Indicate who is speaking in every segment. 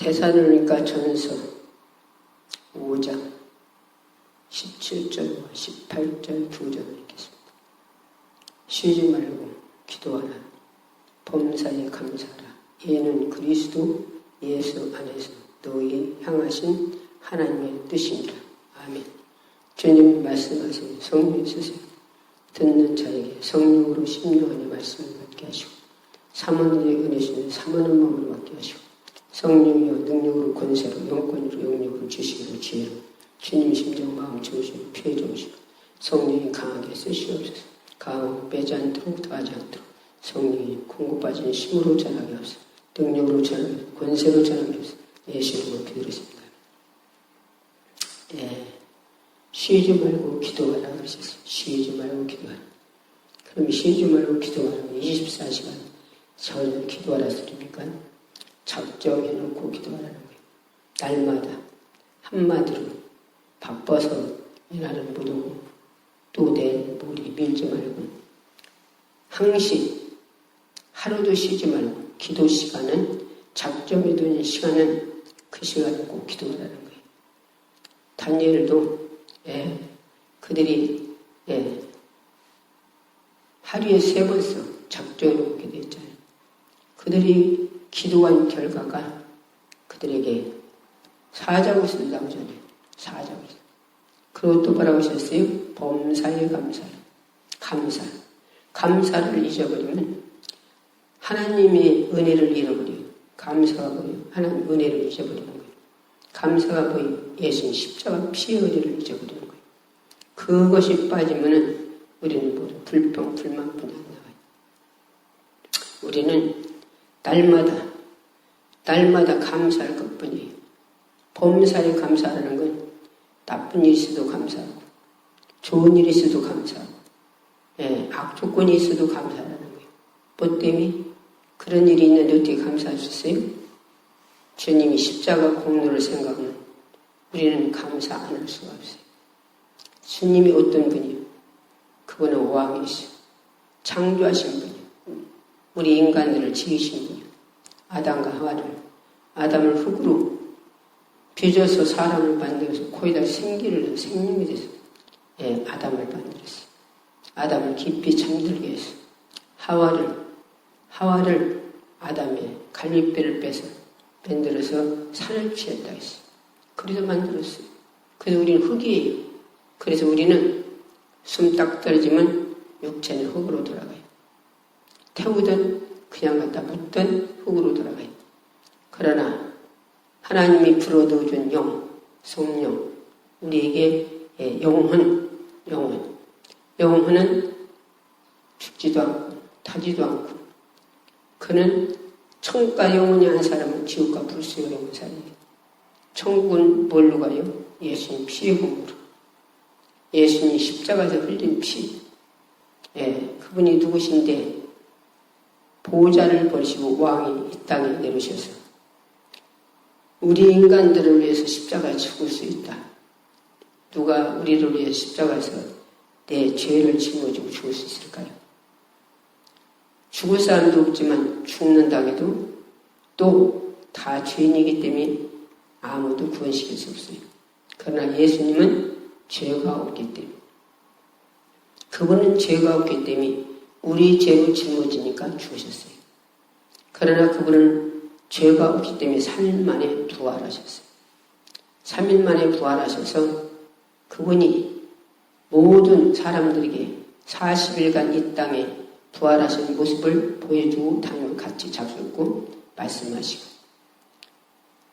Speaker 1: 데살로니가 전서 5장 17절과 18절 2절 읽겠습니다. 쉬지 말고 기도하라. 범사에 감사하라. 이는 그리스도 예수 안에서 너희 향하신 하나님의 뜻입니다. 아멘. 주님 말씀하세요. 성령 쓰세요. 듣는 자에게 성령으로 심령안에 말씀을 받게 하시고 사모님의 은혜시는 사모하는 마음으로 받게 하시고 성령이여 능력으로 권세로 영권으로 영역으로 지식으로 지혜로 주님 심정 마음 좋으시고 피해 좋으시고 성령이 강하게 쓰시옵소서. 강하고 빼지 않도록 더하지 않도록 성령이 공급받은 힘으로 전하게 하옵소서. 능력으로 전하게 하옵소서. 권세로 전하게 하옵소서. 예수님으로 기도했습니다. 쉬지 말고 기도하라 그러셨어요. 쉬지 말고 기도하라. 그럼 쉬지 말고 기도하라면 24시간 전혀 기도하라 소리니까 작정해놓고 기도하라는 거예요. 날마다 한마디로 바빠서 일하는 못하고 또 내일 머리 밀지 말고 항시 하루도 쉬지 말고 기도 시간은 작정해둔 시간은 그 시간에 꼭 기도하라는 거예요. 다니엘도 그들이 하루에 3번씩 작정해놓고 기도했잖아요. 그들이 기도한 결과가 그들에게 사자굿을 나오잖아요. 사자굿. 그리고 또 뭐라고 하셨어요? 범사에 감사. 감사를 잊어버리면 하나님의 은혜를 잃어버려요. 감사가 뭐예요? 하나님 은혜를 잊어버리는 거예요. 감사가 뭐예요? 예수님 십자가 피의 은혜를 잊어버리는 거예요. 그것이 빠지면은 우리는 모두 불평, 불만뿐이 안 나와요. 우리는 날마다 감사할 것뿐이에요. 범사에 감사하는 건 나쁜 일이 있어도 감사하고 좋은 일이 있어도 감사하고 악조건이 있어도 감사하는 거예요. 뭐 때문에? 그런 일이 있는데 어떻게 감사하셨어요? 주님이 십자가 공로를 생각하면 우리는 감사 안 할 수가 없어요. 주님이 어떤 분이요? 그분은 왕이시오. 창조하신 분이요. 우리 인간들을 지으신 분이요. 아담과 하와를 아담을 흙으로 빚어서 사람을 만들어서 거기다 생기를 생명이 돼서 아담을 만들었어요. 아담을 깊이 잠들게 해서 하와를 아담의 갈빗배를 빼서 만들어서 살을 취했다 했어요. 그래서 만들었어요. 그래서 우리는 흙이에요. 그래서 우리는 숨 딱 떨어지면 육체는 흙으로 돌아가요. 태우든 그냥 갖다 묻든 흙으로 돌아가요. 그러나 하나님이 불어넣어준 성령, 우리에게 영혼은 죽지도 않고 타지도 않고 그는 천국과 영혼이 한 사람은 지옥과 불수의 영혼 사이에요. 천국은 뭘로 가요? 예수님 피의 공으로. 예수님 십자가에서 흘린 피. 그분이 누구신데 보호자를 버리시고 왕이 이 땅에 내려오셔서 우리 인간들을 위해서 십자가에 죽을 수 있다. 누가 우리를 위해서 십자가에서 내 죄를 짊어지고 죽을 수 있을까요? 죽을 사람도 없지만 죽는다고 해도 또 다 죄인이기 때문에 아무도 구원시킬 수 없어요. 그러나 예수님은 죄가 없기 때문에 그분은 죄가 없기 때문에 우리 죄로 짊어지니까 죽으셨어요. 그러나 그분은 죄가 없기 때문에 3일 만에 부활하셨어요. 3일 만에 부활하셔서 그분이 모든 사람들에게 40일간 이 땅에 부활하신 모습을 보여주고 다니며 같이 잡수고 말씀하시고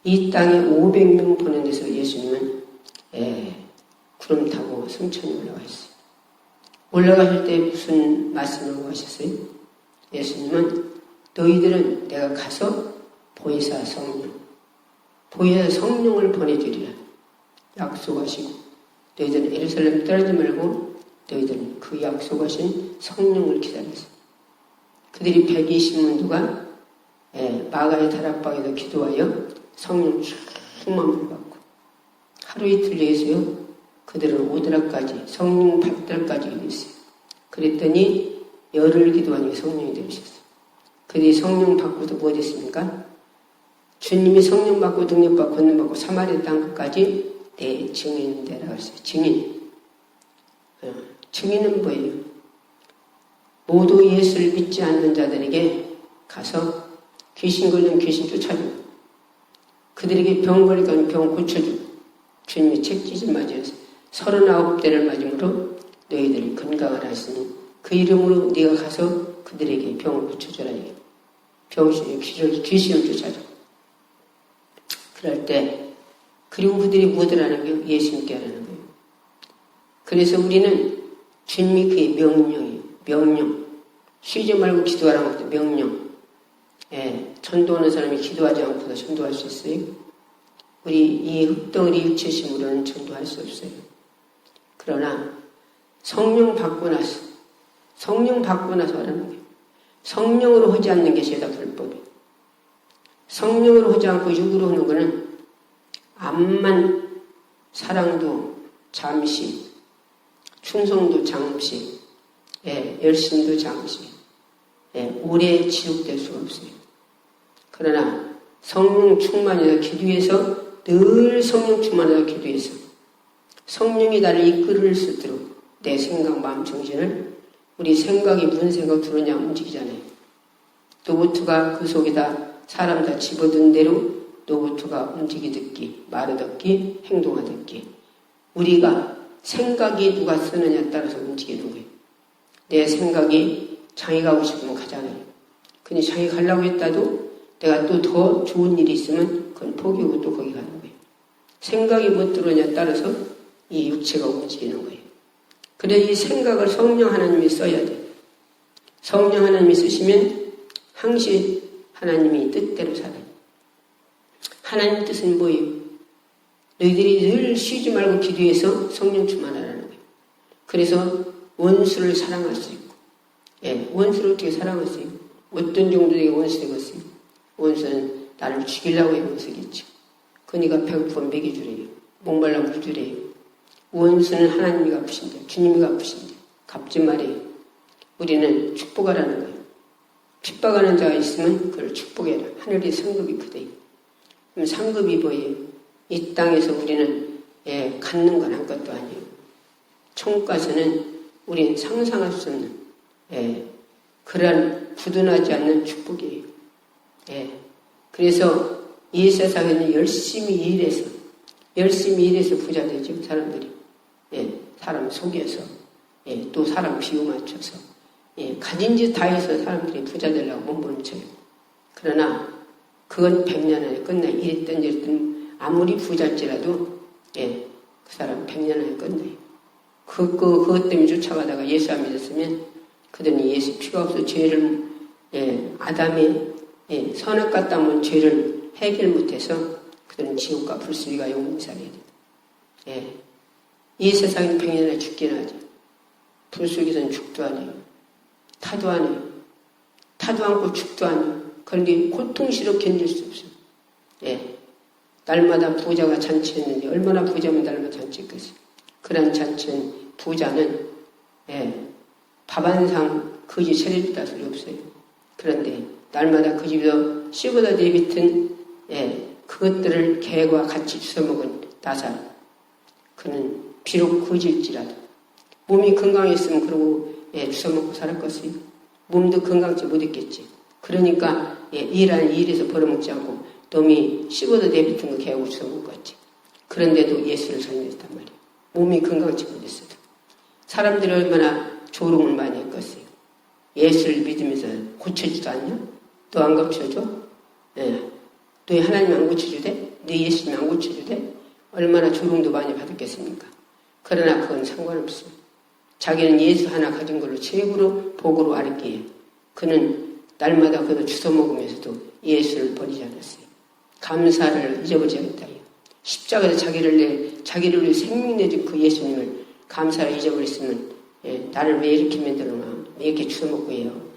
Speaker 1: 이 땅에 500명 보낸 데서 예수님은 구름 타고 성천에 올라가셨어요. 올라가실 때 무슨 말씀을 하고 하셨어요? 예수님은 너희들은 내가 가서 보혜사 성령을 보내주리라 약속하시고 너희들은 예루살렘 떠나지 말고 너희들은 그 약속하신 성령을 기다렸어요. 그들이 120문도가 마가의 다락방에서 기도하여 성령 충만을 받고 하루 이틀 내에서요 그들은 오드락까지 성령 받들까지 기도했어요. 그랬더니 열흘 기도하니까 성령이 되셨어요. 그들이 성령 받고도 뭐 됐습니까? 주님이 성령 받고 능력 받고 권능 받고 사마리아 땅까지 내 증인 되라고 했어요. 증인. 증인은 뭐예요? 모두 예수를 믿지 않는 자들에게 가서 귀신 걸리면 귀신 쫓아주고 그들에게 병 걸리면 병 고쳐주고 주님의 책짓을 맞이해서 39대를 맞음으로 너희들이 건강을 하시니 그 이름으로 네가 가서 그들에게 병을 고쳐줘라. 귀신을 쫓아줘. 그럴 때 그리고 그들이 무엇을 하는 거예요? 예수 믿게 하는 거예요. 그래서 우리는 주님이 그의 명령이에요. 명령. 쉬지 말고 기도하라는 것도 명령. 전도하는 사람이 기도하지 않고도 전도할 수 있어요? 우리 이 흙덩어리 육체심으로는 전도할 수 없어요. 그러나 성령 받고 나서 하라는 거예요. 성령으로 하지 않는 게 죄다 불법이에요. 성령으로 하지 않고 육으로 하는 거는 암만 사랑도 잠시, 충성도 잠시, 열심도 잠시, 오래 지속될 수가 없어요. 그러나 성령 충만해서 기도해서 늘 성령 충만해서 기도해서 성령이 나를 이끌을 수 있도록 내 생각, 마음, 정신을 우리 생각이 무슨 생각 들어오냐 움직이잖아요. 로봇가 그 속에다 사람 다 집어든 대로 로봇가 움직이듣기, 말하듣기, 행동하듣기. 우리가 생각이 누가 쓰느냐에 따라서 움직이는 거예요. 내 생각이 장에 가고 싶으면 가잖아요. 근데 장에 가려고 했다도 내가 또 더 좋은 일이 있으면 그건 포기하고 또 거기 가는 거예요. 생각이 뭐 들어오냐에 따라서 이 육체가 움직이는 거예요. 그래서 이 생각을 성령 하나님이 써야 돼요. 성령 하나님이 쓰시면 항시 하나님이 뜻대로 살아요. 하나님 뜻은 뭐예요? 너희들이 늘 쉬지 말고 기도해서 성령 충만하라는 거예요. 그래서 원수를 사랑할 수 있고, 원수를 어떻게 사랑할 수 있고, 어떤 정도의 원수 되겠어요? 원수는 나를 죽이려고 해 원수겠죠. 그러니까 배고프면 먹여주래요. 목말라면 물주래요. 원수는 하나님이 갚으신대. 주님이 갚으신대. 갚지 말이에요. 우리는 축복하라는 거예요. 핍박하는 자가 있으면 그걸 축복해라. 하늘이 상급이 크대. 그럼 상급이 뭐예요? 이 땅에서 우리는 갖는 건 아무것도 아니에요. 천국 가서는 우리는 상상할 수 없는 그러한 부둔하지 않는 축복이에요. 그래서 이 세상에는 열심히 일해서 부자 되죠. 사람들이. 사람 속여서 또 사람 비유 맞춰서 가진 짓 다 해서 사람들이 부자 되려고 몸부림쳐요. 그러나 그건 100년 안에 끝나요. 이랬든 아무리 부자일지라도 그 사람 100년 안에 끝나요. 그것 때문에 쫓아가다가 예수 안 믿었으면 그들은 예수 피가 없어 죄를 아담의 선악 같다면 죄를 해결 못해서 그들은 지옥과 불수위가 영원히 살아야 돼요. 이 세상에 100년 안에 죽긴 하죠. 불속에서는 죽도 안 해요. 타도 안 해요. 타도 않고 죽도 안 해요. 그런데 고통스럽게 견딜 수 없어요. 날마다 부자가 잔치했는데 얼마나 부자면 날마다 잔치했겠어요. 그런 잔치는 부자는 밥 한 상 그 집 차려줬다 소리 없어요. 그런데 날마다 그 집에서 씨보다 내뱉은 그것들을 개와 같이 주워먹은 나살 그는 비록 거질지라도 몸이 건강했으면 그러고 주워먹고 살았겠어요. 몸도 건강치 못했겠지. 그러니까 일하는 일에서 벌어먹지 않고 놈이 씹어도 내뱉은 거 개하고 주워먹었지. 그런데도 예수를 설명했단 말이에요. 몸이 건강치 못했어도. 사람들이 얼마나 조롱을 많이 했겠어요. 예수를 믿으면서 고쳐주지도 않냐? 너 안 고쳐줘? 너 하나님 안 고쳐주대? 너 예수님 안 고쳐주대? 얼마나 조롱도 많이 받았겠습니까? 그러나 그건 상관없어요. 자기는 예수 하나 가진 걸로 최고로 복으로 알기에 그는 날마다 그거 주워 먹으면서도 예수를 버리지 않았어요. 감사를 잊어버리지 않았다. 십자가에서 자기를 위해 생명 내준 그 예수님을 감사를 잊어버렸으면 나를 왜 이렇게 만들어놔? 왜 이렇게 주워 먹고 해요?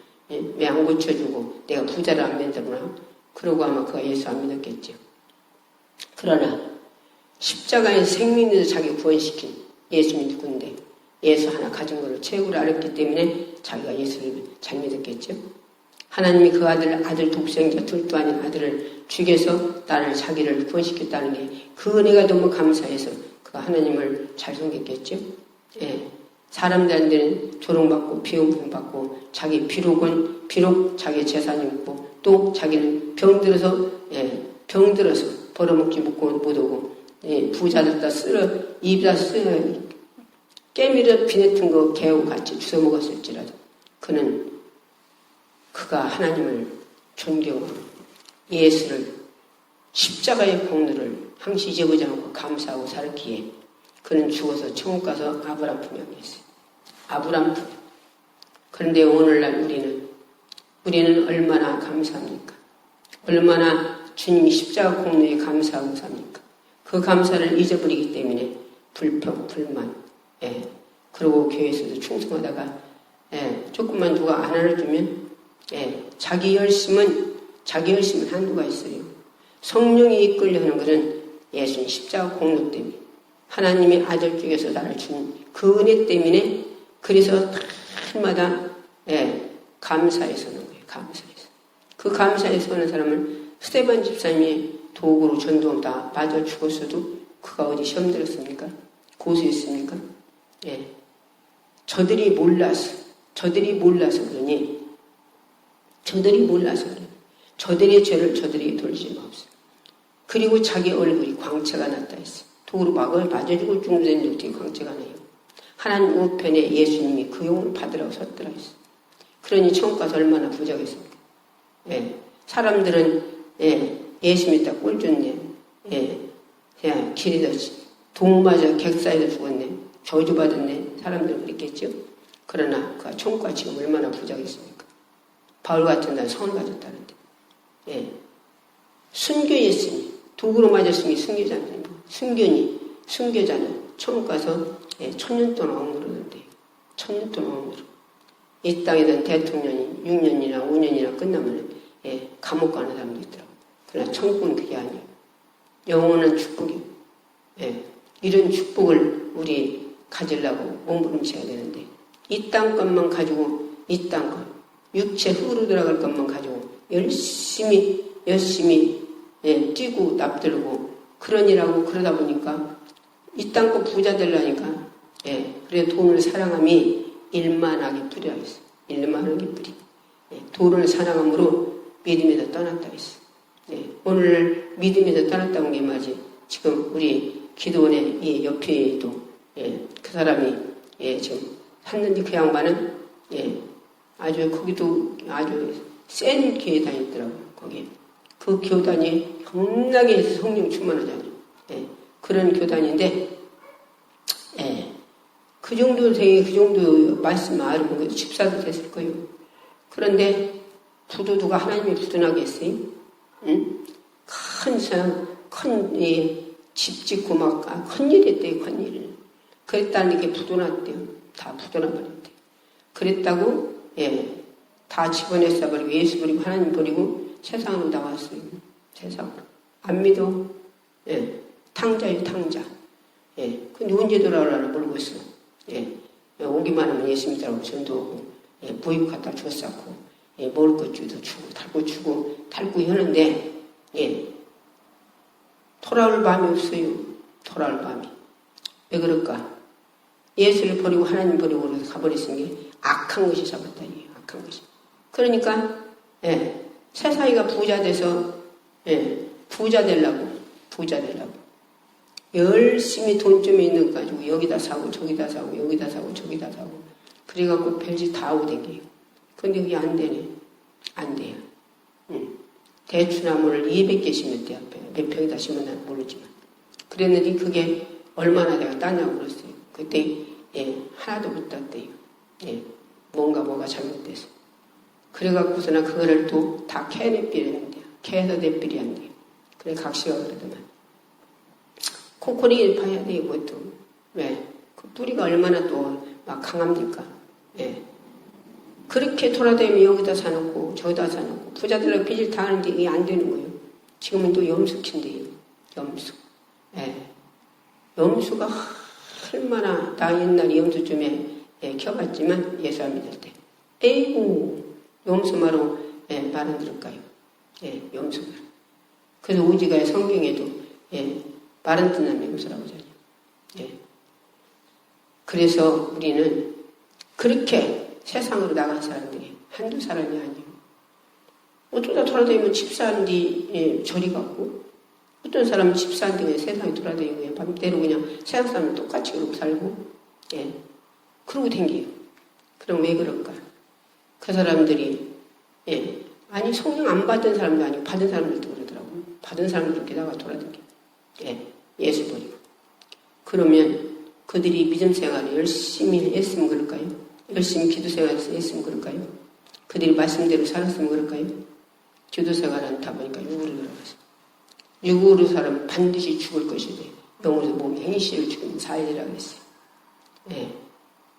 Speaker 1: 왜 안 고쳐주고 내가 부자를 안 만들어놔? 그러고 아마 그가 예수 안 믿었겠죠. 그러나 십자가에서 생명 내서 자기 구원시킨 예수님이 누군데 예수 하나 가진 걸로 최고로 알았기 때문에 자기가 예수를 잘 믿었겠죠. 하나님이 그 아들 독생자 둘도 아닌 아들을 죽여서 나를 자기를 구원시켰다는 게 그 은혜가 너무 감사해서 그 하나님을 잘 섬겼겠죠. 예. 사람들한테는 조롱받고 비용받고 자기 비록 자기 재산이 있고 또 자기는 병들어서 벌어먹지 못하고 부자들다 입다 깨미를 비내튼 거 개우같이 주워 먹었을지라도 그가 하나님을 존경하고 예수를 십자가의 공로를 항시 잊어보지 않고 감사하고 살기에 그는 죽어서 천국 가서 아브람 품에 있어요. 아브람 품. 그런데 오늘날 우리는 얼마나 감사합니까? 얼마나 주님이 십자가 공로에 감사하고 삽니까? 그 감사를 잊어버리기 때문에 불평, 불만, 그리고 교회에서도 충성하다가 조금만 누가 안 알아주면 자기 열심은 한도가 있어요. 성령이 이끌려는 것은 예수님 십자가 공로 때문에 하나님의 아들 중에서 나를 준 그 은혜 때문에 그래서 날마다 감사에 서는 거예요. 감사해서. 그 감사에 서는 사람은 스데반 집사님이 도구로 전도하다 맞아 죽었어도 그가 어디 시험 들었습니까? 고소했습니까? 저들이 몰라서 그러니 저들의 죄를 저들이 돌리지 마옵소서. 그리고 자기 얼굴이 광채가 났다 했어요. 도구로 맞아 죽을 정도 되는 어떻게 광채가 나요? 하나님 우편에 예수님이 그 용을 받으라고 섰더라 했어요. 그러니 천국 가서 얼마나 부자겠습니까? 사람들은 예수 믿다 꼴 좋네. 길에다 동 맞아 객사에서 죽었네. 저주받았네. 사람들은 그랬겠죠. 그러나 그 천국가 지금 얼마나 부자겠습니까? 바울 같은 날 성을 가졌다는데. 순교했으니 도구로 맞았으니 순교자는 순교자는 천국 가서 1000년 동안 억누르는데 1000년 동안 억누르. 이 땅에는 대통령이 6년이나 5년이나 끝나면 감옥 가는 사람도 있더라고요. 그러나 천국은 그게 아니에요. 영원한 축복이에요. 이런 축복을 우리 가지려고 몸부림쳐야 되는데 이 땅 것만 가지고 이 땅 것, 육체 흙으로 들어갈 것만 가지고 열심히 뛰고 납들고 그러니라고 그러다 보니까 이 땅 것 부자 되려니까 그래 돈을 사랑함이 일만하게 뿌리라 했어. 일만하게 뿌리. 돈을 사랑함으로 믿음에서 떠났다 했어. 오늘 믿음에서 떠났다고 한 게 말이지. 지금 우리 기도원의 이 옆에도 그 사람이 지금 샀는데 그 양반은 아주 거기도 아주 센 교회 다녔더라고요. 거기 그 교단이 겁나게 성령 충만하잖아요. 그런 교단인데 그 정도 말씀 알고 그래도 집사도 됐을 거예요. 그런데 부도가 하나님의 부도나겠어요? 응? 큰 집 짓고 막 큰일 했대요. 큰일. 그랬다는 게 부도났대요. 다 부도나버렸대요. 그랬다고 다 집어냈어 버리고 예수 버리고 하나님 버리고 세상으로 나왔어요. 세상으로. 안 믿어. 탕자예요. 탕자. 근데 언제 돌아오라나 모르고 있어. 오기만 하면 예수 믿으라고 전도하고 보육 갖다 줬었고 먹을 것 주도 주고 달고 하는데 돌아올 밤이 없어요. 돌아올 밤이. 왜 그럴까? 예수를 버리고 하나님 버리고 가버렸으니 악한 것이 잡았다. 악한 것이. 그러니까 세상이가 부자 돼서 부자 되려고 열심히 돈 좀 있는 거 가지고 여기다 사고 저기다 사고 여기다 사고 저기다 사고 그래갖고 별짓 다 하고 댕겨요. 근데 그게 안 되네. 안 돼요. 대추나무를 200개 심었대 앞에. 몇 평이다 심었나 모르지만. 그랬는데 그게 얼마나 내가 따냐고 그랬어요. 그때 하나도 못 땄대요. 뭐가 잘못돼서. 그래갖고서는 그거를 또 다 캐내비를 한대요. 캐서 내비리 한대요. 그래 각시가 그러더만. 코코리를 파야 돼요. 보통. 왜? 그 뿌리가 얼마나 또 막 강합니까? 그렇게 돌아다니면 여기다 사놓고 저기다 사놓고 부자들하고 빚을 다 하는데 이게 안 되는 거예요. 지금은 또 염숙인데요. 염숙. 염수가 얼마나 나 옛날에 염수쯤에 켜봤지만 예수 안 믿을 때 에이구 염수마로 말 안 들을까요? 염소가. 그래서 오지가 성경에도 말 안 듣는 염소라고 하잖아요. 그래서 우리는 그렇게 세상으로 나간 사람들이 한두 사람이 아니에요. 어쩌다 돌아다니면 집사한 뒤 저리 가고, 어떤 사람은 집사한 뒤 세상에 돌아다니고 그냥 맘대로 그냥 세상 사람은 똑같이 그러고 살고, 그러고 댕겨요. 그럼 왜 그럴까? 그 사람들이 아니 성령 안 받은 사람도 아니고 받은 사람들도 그러더라고요. 받은 사람들 그렇게 나가 돌아다니고 예수 버리고. 그러면 그들이 믿음 생활을 열심히 했으면 그럴까요? 열심히 기도 생활을 했으면 그럴까요? 그들이 말씀대로 살았으면 그럴까요? 기도 생활을 하다 보니까 육으로 들어가서 육으로 살면 반드시 죽을 것이래. 영으로 몸이 행실을 죽이면 살리라고 했어요.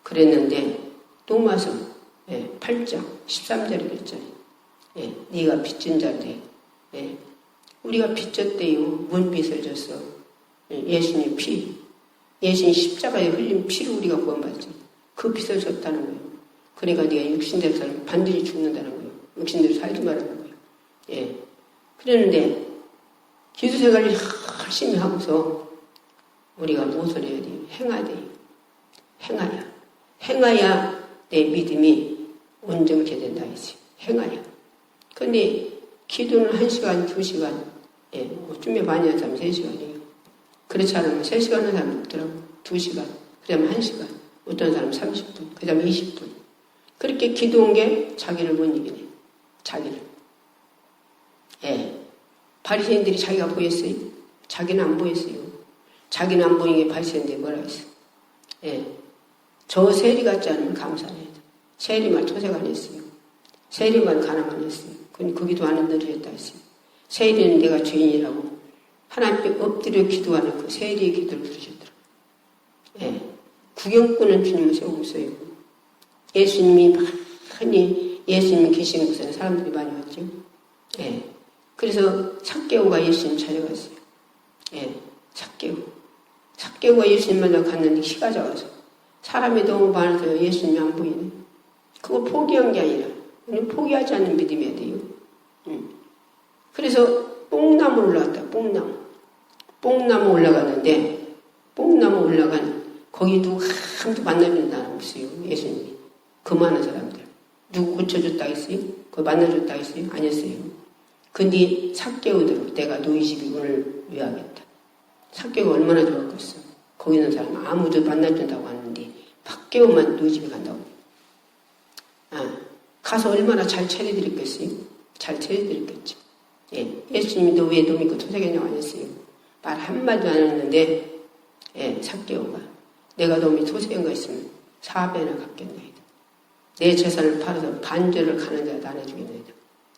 Speaker 1: 그랬는데 로마서 8장 13절에 그랬잖아요. 네가 빚진 자인데 우리가 빚졌대요. 뭔 빚을 졌어? 예수님 피. 예수님 십자가에 흘린 피로 우리가 구원받지. 그 빚을 졌다는 거예요. 그러니까 네가 육신대로 살면 반드시 죽는다는 거예요. 육신대로 살지 말라는 거예요. 그랬는데 기도생활을 열심히 하고서 우리가 무엇을 해야 돼요? 행해야 돼요. 행해야 내 믿음이 온전케 된다 했어요. 행해야. 근데 기도는 1시간, 2시간, 좀 많이 한 사람 3시간이에요. 그렇지 않으면 3시간 하는 사람 없더라고. 2시간, 그 다음에 1시간, 어떤 사람 30분, 그 다음에 20분. 그렇게 기도한 게 자기를 못 이기네. 자기를. 바리새인들이 자기가 보였어요? 자기는 안 보였어요. 자기는 안 보이는 게 바리새인들이 뭐라 했어? 저 세리 같지 않으면 감사해야 돼. 세리만 토색 안 했어요. 세리만 가난 안 했어요. 그건 거기도 안 늘렸다 했어요. 세리는 내가 죄인이라고 하나님께 엎드려 기도하는 그 세리의 기도를 들으셨더라고요. 구경꾼은 주님을 세우고 있어요. 예수님이 계시는 곳에는 사람들이 많이 왔죠. 그래서 삭개오가 예수님 찾아갔어요. 삭개오가 예수님 만나 갔는데 키가 작아서 사람이 너무 많아서 예수님이 안 보이네. 그거 포기한 게 아니라 우리는 포기하지 않는 믿음이어야 돼요. 그래서 뽕나무 올라갔다. 뽕나무 올라갔는데 뽕나무 올라간 거기도 아무도 만나주는 사람 없어요. 예수님이. 그 많은 사람들. 누구 고쳐줬다 했어요? 그거 만나줬다 했어요? 아니었어요. 근데 삭개오대로 내가 너희 집이 오늘 위하겠다. 삭개오가 얼마나 좋았겠어. 거기 있는 사람 아무도 만나준다고 하는데 삭개오만 너희 집에 간다고. 가서 얼마나 잘 차려드렸겠어요? 잘 차려드렸겠죠. 예수님이 너 왜 너 믿고 토색했냐고 안 했어요. 말 한마디도 안 했는데 삭개오가 내가 너 믿고 토색한 거 있으면 4배나 갚겠나이다. 내 재산을 팔아서 반절을 가는 자도 안 해주겠나이다.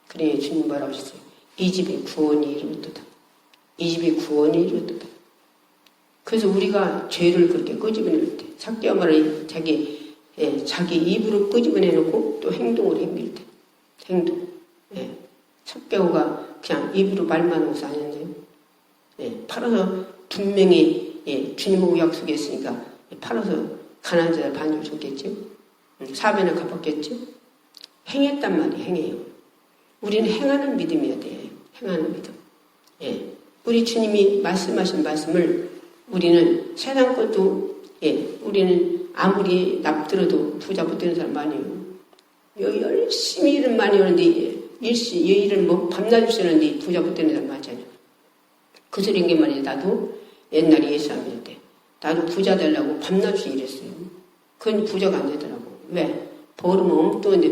Speaker 1: 그러니 주님 뭐라고 하셨어요? 이 집이 구원이 이루었도다. 이 집이 구원이 이루었도다. 그래서 우리가 죄를 그렇게 끄집어낼 때 삭개오 말을 자기 입으로 끄집어내놓고 또 행동으로 행빌 때 행동. 삭개오가 그냥 입으로 말만 하고서 아니었나요? 팔아서 분명히 주님하고 약속했으니까 팔아서 가난한 자들 반을 줬겠죠. 4배나 갚았겠죠. 행했단 말이 행해요. 우리는 행하는 믿음이어야 돼. 행하는 믿음. 우리 주님이 말씀하신 말씀을 우리는 세상 것도 우리는 아무리 납들어도 부자 못 되는 사람 많이 해요. 열심히 일은 많이 하는데 일을 뭐 밤낮 쓰는데 부자 못 되는 사람 많잖아요. 그 소리인 게 말이에요. 나도 옛날에 예수 안 믿을 때 나도 부자 되려고 밤낮 일했어요. 그건 부자가 안 되더라고. 왜? 벌으면 엉뚱한데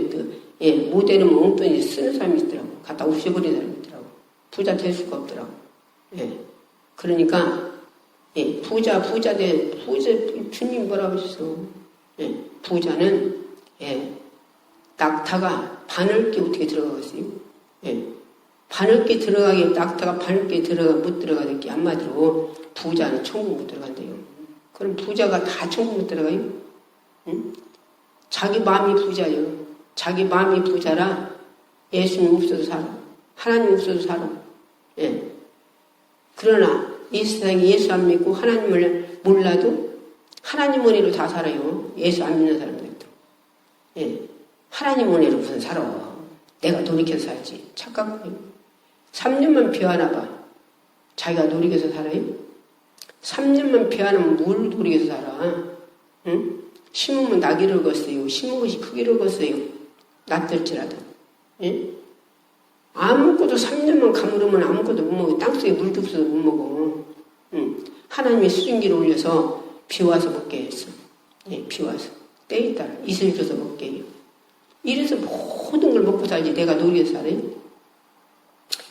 Speaker 1: 못 되면 엉뚱한데 쓰는 사람이 있더라고. 갖다 없애버리는 사람이 있더라고. 부자 될 수가 없더라고. 그러니까 부자 주님 뭐라고 하셨어? 부자는 낙타가 바늘기 어떻게 들어가겠어요? 바늘기 들어가게 낙타가 바늘기 못 들어가는 게 한마디로 부자는 천국 못 들어간대요. 그럼 부자가 다 천국 못 들어가요? 응? 자기 마음이 부자예요. 자기 마음이 부자라 예수님 없어도 살아. 하나님 없어도 살아. 그러나 이 세상에 예수 안 믿고 하나님을 몰라도 하나님 은혜로 다 살아요. 예수 안 믿는 사람들도. 하나님 은혜로 무슨 살아. 내가 돌이켜서 살지. 착각해요. 3년만 비하나 봐. 자기가 돌이켜서 살아요? 3년만 비하면 뭘 돌이켜서 살아? 응? 심으면 나기를 걷어요. 심은 것이 크기를 걷어요. 낫들지라도. 예? 아무것도 3년만 가물으면 아무것도 못 먹어. 땅속에 물도 없어도 못 먹어. 응. 하나님의 수증기를 올려서 비와서 먹게 했어. 예, 비와서. 때에 따라 이슬 줘서 먹게 해요. 이래서 모든 걸 먹고 살지 내가 노리에서 살아요.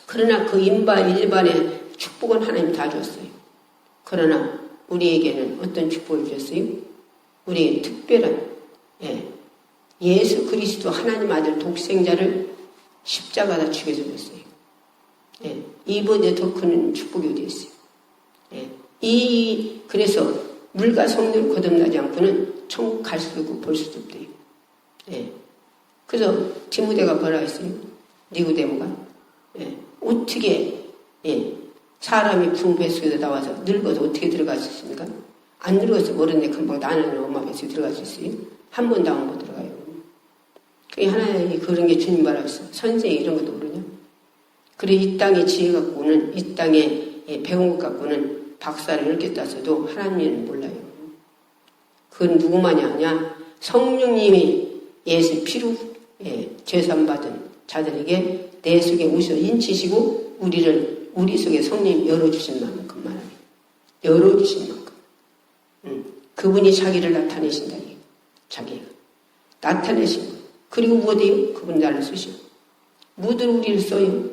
Speaker 1: 그러나 그 일반의 축복은 하나님이 다 줬어요. 그러나 우리에게는 어떤 축복을 주셨어요? 우리에게 특별한 예수 그리스도 하나님 아들 독생자를 십자가에다 죽여서 줬어요. 이보다 더 큰 축복이 어디 있어요? 그래서 물과 성령을 거듭나지 않고는 천국 갈 수도 없고 볼 수도 없대요. 그래서 디모데가 뭐라 했어요? 니고데모가 어떻게 사람이 부모 뱃속에서 나와서 늙어서 어떻게 들어갈 수 있습니까? 안 늙어서 모르는데 금방 나는 엄마 뱃속에 들어갈 수 있어요? 한 번도 안 들어가요. 그게 하나님이 그런 게 주님 말하셨어. 선생이 이런 것도 모르냐? 그래 이 땅의 지혜 갖고는 이 땅에 배운 것 갖고는 박사를 이렇게 땄어도 하나님은 몰라요. 그건 누구만이 아냐? 성령님이 예수 피로 죄산받은 자들에게 내 속에 오셔 인치시고 우리 속에 성령님 열어주신 만큼 말하면 열어주신 만큼 그분이 자기를 나타내신다. 자기가 나타내신 거. 그리고 무엇이요? 그분 나를 쓰시고 무엇으로 우리를 써요?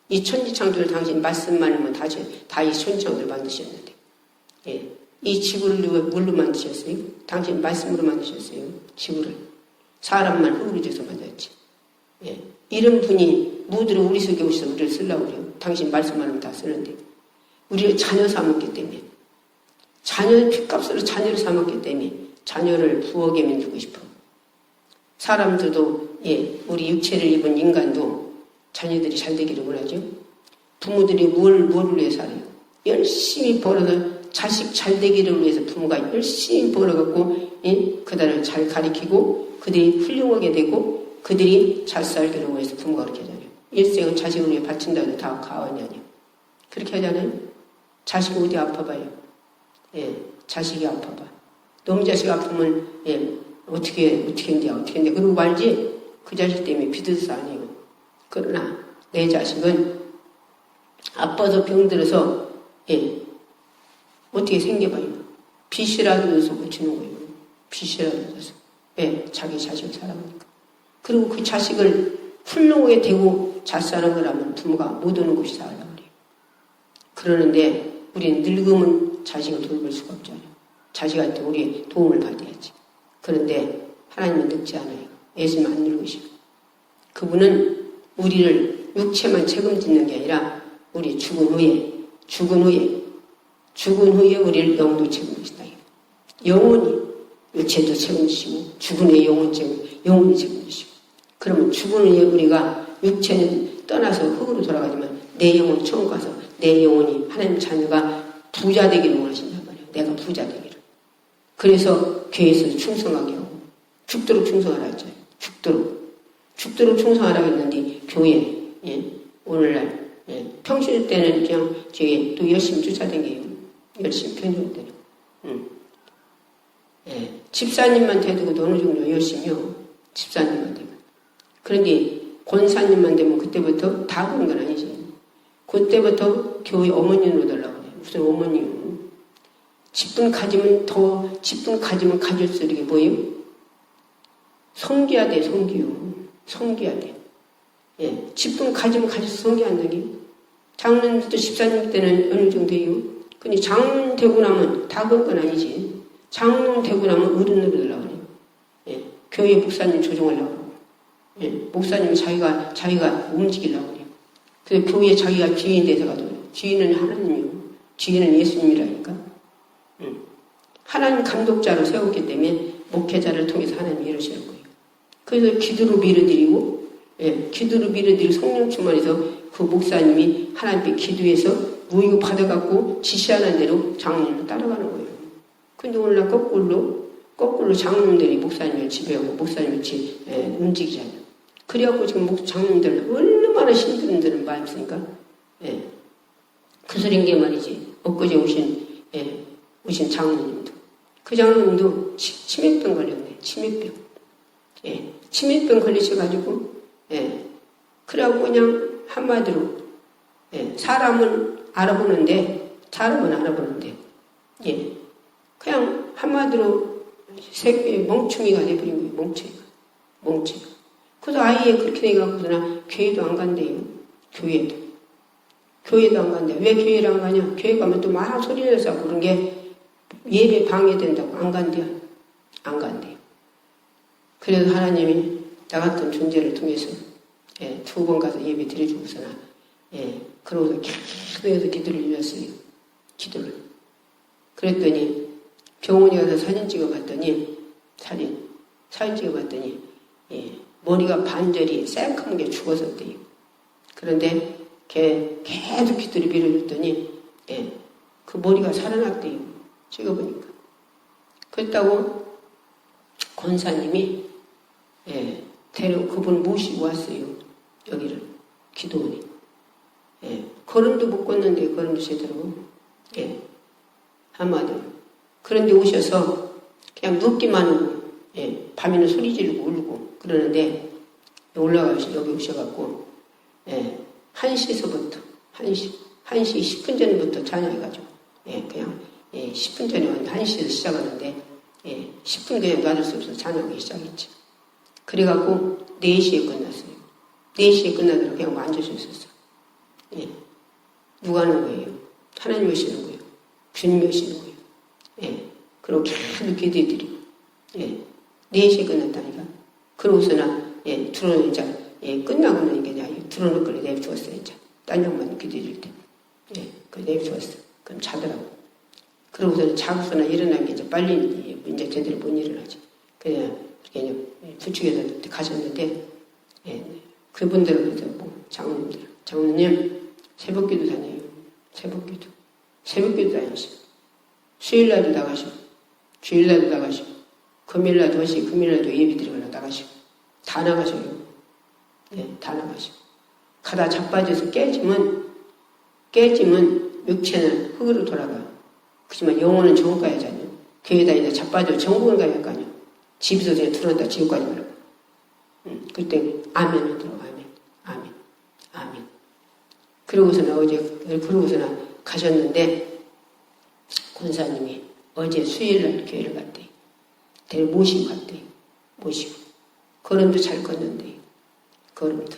Speaker 1: 이 천지창조를 당신 말씀만이면 다 이 천지창조를 만드셨는데 이 지구를 뭘로 만드셨어요? 당신 말씀으로 만드셨어요. 지구를. 사람만 흙으로 줘서 만들었지. 이런 분이 무엇으로 우리 속에 오셔서 우리를 쓰려고 그래요. 당신 말씀만 하면 다 쓰는데 우리를 자녀 삼았기 때문에 자녀 핏값으로 자녀를 삼았기 때문에 자녀를 부엌에 만들고 싶어. 사람들도 우리 육체를 입은 인간도 자녀들이 잘 되기를 원하죠. 부모들이 뭘 위해서 살아요. 열심히 벌어서 자식 잘 되기를 위해서 부모가 열심히 벌어갖고 그들을 잘 가리키고 그들이 훌륭하게 되고 그들이 잘 살기를 위해서 부모가 그렇게 하잖아요. 일생은 자식을 위해 바친다 해도 다 가언이 아니에요. 그렇게 하잖아요. 자식이 어디 아파봐요. 자식이 아파봐. 놈 자식 아프면 어떻게 했는데 그러고 말지 그 자식 때문에 비둘스 아니에요. 그러나 내 자식은 아파서 병들어서 어떻게 생겨봐요. 빚이라도 넣어서 고치는 거예요. 빚이라도 넣어서. 자기 자식을 사랑하니까. 그리고 그 자식을 훌륭하게 되고 잘 사는 거라면 부모가 못 오는 곳이 살라고 그래요. 그러는데 우리는 늙으면 자식을 돌볼 수가 없잖아요. 자식한테 우리의 도움을 받아야지. 그런데 하나님은 늙지 않아요. 예수님 안 늙으시고. 그분은 우리를 육체만 책임지는 게 아니라 우리 죽은 후에 우리를 영도 책임지다. 영혼이 육체도 책임지시고 죽은 후에 영혼이 책임지시고. 그러면 죽은 후에 우리가 육체는 떠나서 흙으로 돌아가지만 내 영혼 천국 가서 내 영혼이 하나님 자녀가 부자 되기를 원하신단 말이에요. 내가 부자 되기를. 그래서 교회에서 충성하게 하고 죽도록 충성하라 했잖아요. 죽도록 충성하라고 했는데 교회 오늘날 평소일 때는 그냥 저희 또 열심히 쫓아다녀요. 열심히 평소일 때는 집사님만 대두고도 어느 정도 열심히요. 집사님만 되면. 그런데 권사님만 되면 그때부터 다 그런 건 아니지. 그때부터 교회 어머니로 달라고 그래요. 무슨 어머니요. 집분 가지면 가질수록 이게 뭐예요? 섬겨야 돼, 섬겨야 돼. 집분 가지면 가질수록 섬겨한다는 게. 장로님도 집사님 때는 어느 정도예요? 근데 장로님 되고 나면 다 그런 건 아니지. 장로님 되고 나면 어른으로 되려고 그래요. 교회 목사님 조종하려고 그래요. 목사님은 자기가 움직이려고 그래요. 그래서 교회에 자기가 주인 돼서 가도 그래요. 주인은 하나님이요. 주인은 예수님이라니까. 하나님 감독자로 세웠기 때문에 목회자를 통해서 하나님이 이루시는 거예요. 그래서 기도로 밀어드리고 성령 충만해서 그 목사님이 하나님께 기도해서 무이고 받아갖고 지시하는 대로 장로님을 따라가는 거예요. 근데 오늘날 거꾸로 장로님들이 목사님을 지배하고 목사님을 움직이잖아요. 그래갖고 지금 장로님들 얼마나 힘든 말씀입니까? 예. 그 소린 게 말이지. 엊그제 오신 장로님도. 그 장로님도 치매병 걸렸네. 치매병. 예. 치매병 걸리셔가지고, 예. 그래갖고 그냥 한마디로, 예. 사람은 알아보는데, 예. 그냥 한마디로 멍충이가 돼버린 거예요. 멍충이가. 그래서 아예 그렇게 돼갖고서나 교회도 안 간대요. 교회도 안 간대. 왜 교회를 안 가냐? 교회 가면 또 막 소리 내서 그런 게 예배 방해된다고 안 간대요. 그래도 하나님이 나 같은 존재를 통해서 2번 가서 예배 드려주고서나 그러고서 계속 기도를 올렸어요. 기도를. 그랬더니 병원에 가서 사진 찍어봤더니 머리가 반절이 새까맣게 죽었었대요. 그런데 계속 기도를 빌어줬더니 그 머리가 살아났대요. 찍어보니까. 그랬다고 권사님이 그분 모시고 왔어요. 여기를 기도원에. 걸음도 못 걷는데 걸음도 제대로. 한마디로. 그런데 오셔서 그냥 눕기만 하고 밤에는 소리 지르고 울고 그러는데 여기 오셔갖고 1시서부터 1시 10분 전부터 찬양해가지고 그냥 10분 전에 왔는데 1시에서 시작하는데 10분 그냥 놔둘 수 없어서 찬양하기 시작했지. 그래갖고 4시에 끝났어요. 4시에 끝나더라고 그냥 앉아서 있었어. 누가 하는 거예요? 하나님 오시는 거예요. 주님 오시는 거예요. 그리고 계속 기도해드리고 4시에 끝났다니까. 그러고서나 들어오는 끝나고는 이게 들어오는 걸 내주었어요. 이제 딴 양반 기도해줄 때. 그걸 내주었어. 그럼 자더라고. 그러고서는 자고서나 일어나기 이제 빨리 이제 제대로 못 일어나지. 그냥 이렇게 부축해서 가셨는데 그분들은 그래서 장로님 새벽기도 다녀요. 새벽기도 다니시고 수요일날도 나가시고 주일날도 나가시고 금요일날도 오시고 금요일날도 예배 드리거나 나가시고 다 나가셔요. 다 나가시고 가다 자빠져서 깨지면 육체는 흙으로 돌아가. 그렇지만 영혼은 정국 가야잖아요. 교회 다니다 자빠져 정국을 가야 할 거 아니에요. 집에서 그냥 들어온다 지옥 가지 말고. 그때 아멘을 들어. 아멘. 그러고서나 가셨는데 권사님이 어제 수요일날 교회를 갔대요. 대를 모시고 갔대요. 걸음도 잘 걷는데요. 걸음도.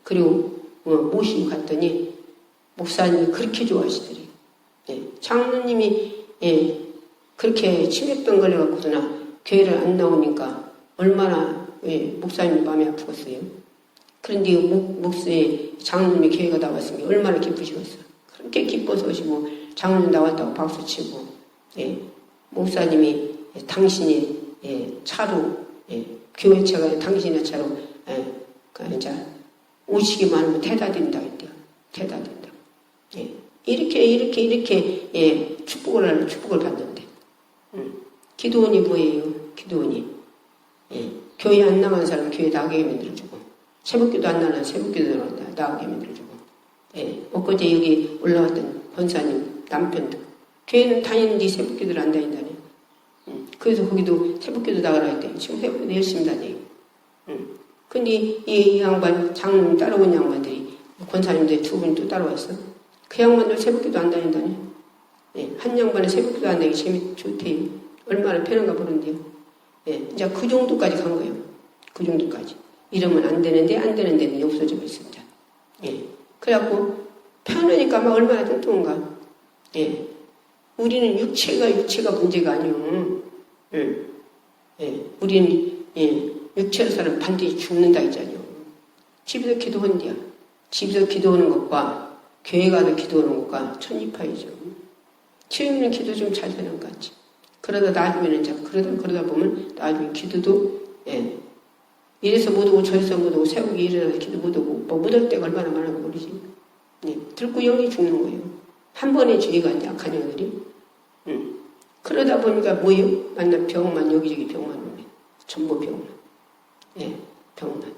Speaker 1: 그리고 모시고 갔더니 목사님이 그렇게 좋아하시더래요. 장로님이 그렇게 치매병 걸려갖고서나 교회를 안 나오니까 얼마나 목사님이 마음이 아프겠어요. 그런데 장로님이 교회가 나왔으니 얼마나 기쁘시겠어요. 그렇게 기뻐서 오시고 장로님 나왔다고 박수치고 목사님이 당신이 차로 교회차가 당신의 차로 이제 오시기만 하면 태다 된다 했대요. 태다 된다. 이렇게 축복을 받는데. 기도원이 뭐예요? 기도원이. 교회 안 나가는 사람 교회 나가게 만들어주고, 새벽기도 안 나가는 새벽기도 나가게 만들어주고, 엊그제 여기 올라왔던 권사님 남편도 교회는 다니는데 새벽기도를 안 다닌다네. 그래서 거기도 새벽기도 나가라 했대. 지금 새벽기도 열심히 다녀요. 근데 이 양반, 장로님 따라온 양반들이, 권사님들 2분이 또 따라왔어. 그 양반들 새벽기도 안 다닌다네. 한 양반은 새벽기도 안 다니기 좋대요. 얼마나 편한가 보는데요. 이제 그 정도까지 간 거예요. 그 정도까지. 이러면 안 되는 데는 없어져 버렸습니다. 그래갖고 편하니까 막 얼마나 뚱뚱한가. 우리는 육체가 문제가 아니요. 우리는 육체로 사람 반드시 죽는다 했잖아요. 집에서 기도한대요. 집에서 기도하는 것과 교회 가서 기도하는 것과 천지파이죠. 처음에는 기도 좀 잘 되는 것 같지. 그러다 나중에는 그러다 보면 나중에 기도도 이래서 못 오고 저래서 못 오고 새벽에 일어나서 기도 못 오고 뭐 못 올 때가 얼마나 많은 거 모르지. 들고 영이 죽는 거예요. 한 번의 죄가 약한 영들이. 그러다 보니까 뭐예요? 만나 병만 여기저기 병만 오네. 전부 병만. 병만.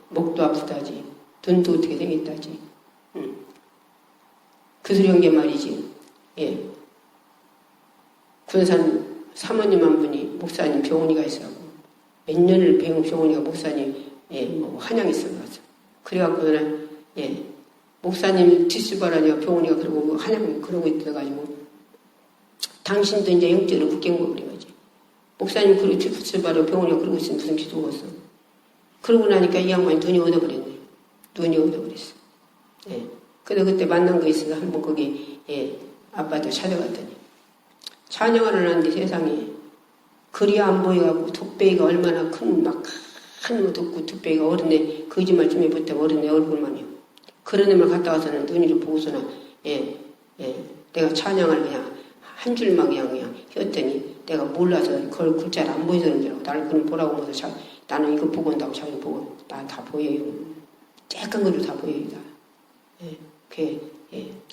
Speaker 1: 목도 아프다지, 눈도 어떻게 생겼다지. 그 소리 한 게 말이지. 군산 사모님 한 분이 목사님 병원이가 있어갖고 몇 년을 배운 병원이가 목사님 한양에 있어가지고 그래갖고 그날 목사님 뒷수발하니까 병원이가 그러고 한양 그러고 있어가지고 당신도 이제 영적으로 묶인 거 그래가지. 목사님 그러고 뒷수발하고 병원이가 그러고 있으면 무슨 기도가 없어. 그러고 나니까 이 양반이 눈이 얻어버렸네. 눈이 얻어버렸어. 그래서 그때 만난 거 있어서 한번 거기 아빠도 찾아갔더니 찬양을 하는데 세상에 글이 안 보여갖고 뚝배기가 얼마나 큰 거 듣고 뚝배기가 어른애 거짓말 좀 해봤다고 어른애 얼굴만요. 그런 애만 갔다 와서는 눈이를 보고서는 내가 찬양을 그냥 한 줄만 그냥 했더니 내가 몰라서 그걸 글자를 안 보여주는 줄 알고 나를 그럼 보라고 해서 나는 이거 보고 온다고 자기 보고 난 다 보여요. 쬐깐 거로 다 보여요. 그게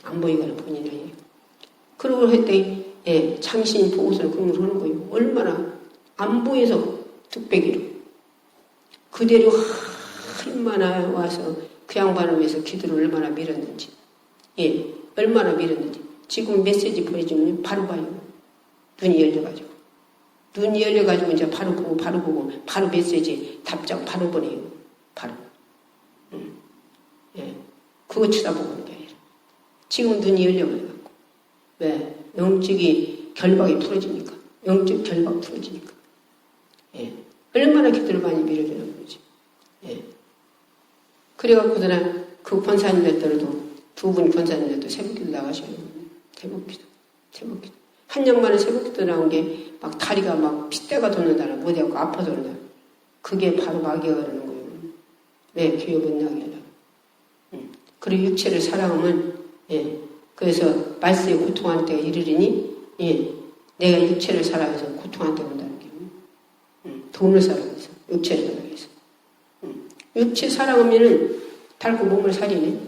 Speaker 1: 안 보이거나 본인이 아니에요. 그러고 했더니 창신 보고서는 그런 걸 하는 거예요. 얼마나 안 보여서 뚝배기로 그대로 얼마나 와서 그 양반을 위해서 기도를 얼마나 밀었는지 얼마나 밀었는지 지금 메시지 보내주면 바로 봐요. 눈이 열려가지고 이제 바로 보고 바로 메시지 답장 바로 보내요. 바로 그거 쳐다보고 하는 게 아니라 지금 눈이 열려가지고 왜? 영적이 결박이 풀어지니까. 영적 결박 풀어지니까. 얼마나 기도를 많이 밀어주는 거지. 그래갖고 그 권사님들도 두 분 권사님들도 새벽기도 나가셔요. 새벽기도. 한 양반은 새벽기도 나온 게 막 다리가 막 핏대가 돋는다나 못해갖고 아파서 그런다. 그게 바로 마귀가 그러는 거예요. 왜? 교회 못 나게 하려고. 그리고 육체를 사랑하면 그래서 말세에 고통하는 때가 이르리니 내가 육체를 사랑해서 고통하는 때가 온다는 게 돈을 사랑해서 육체를 사랑해서 육체 사랑하면은 달고 몸을 살이네.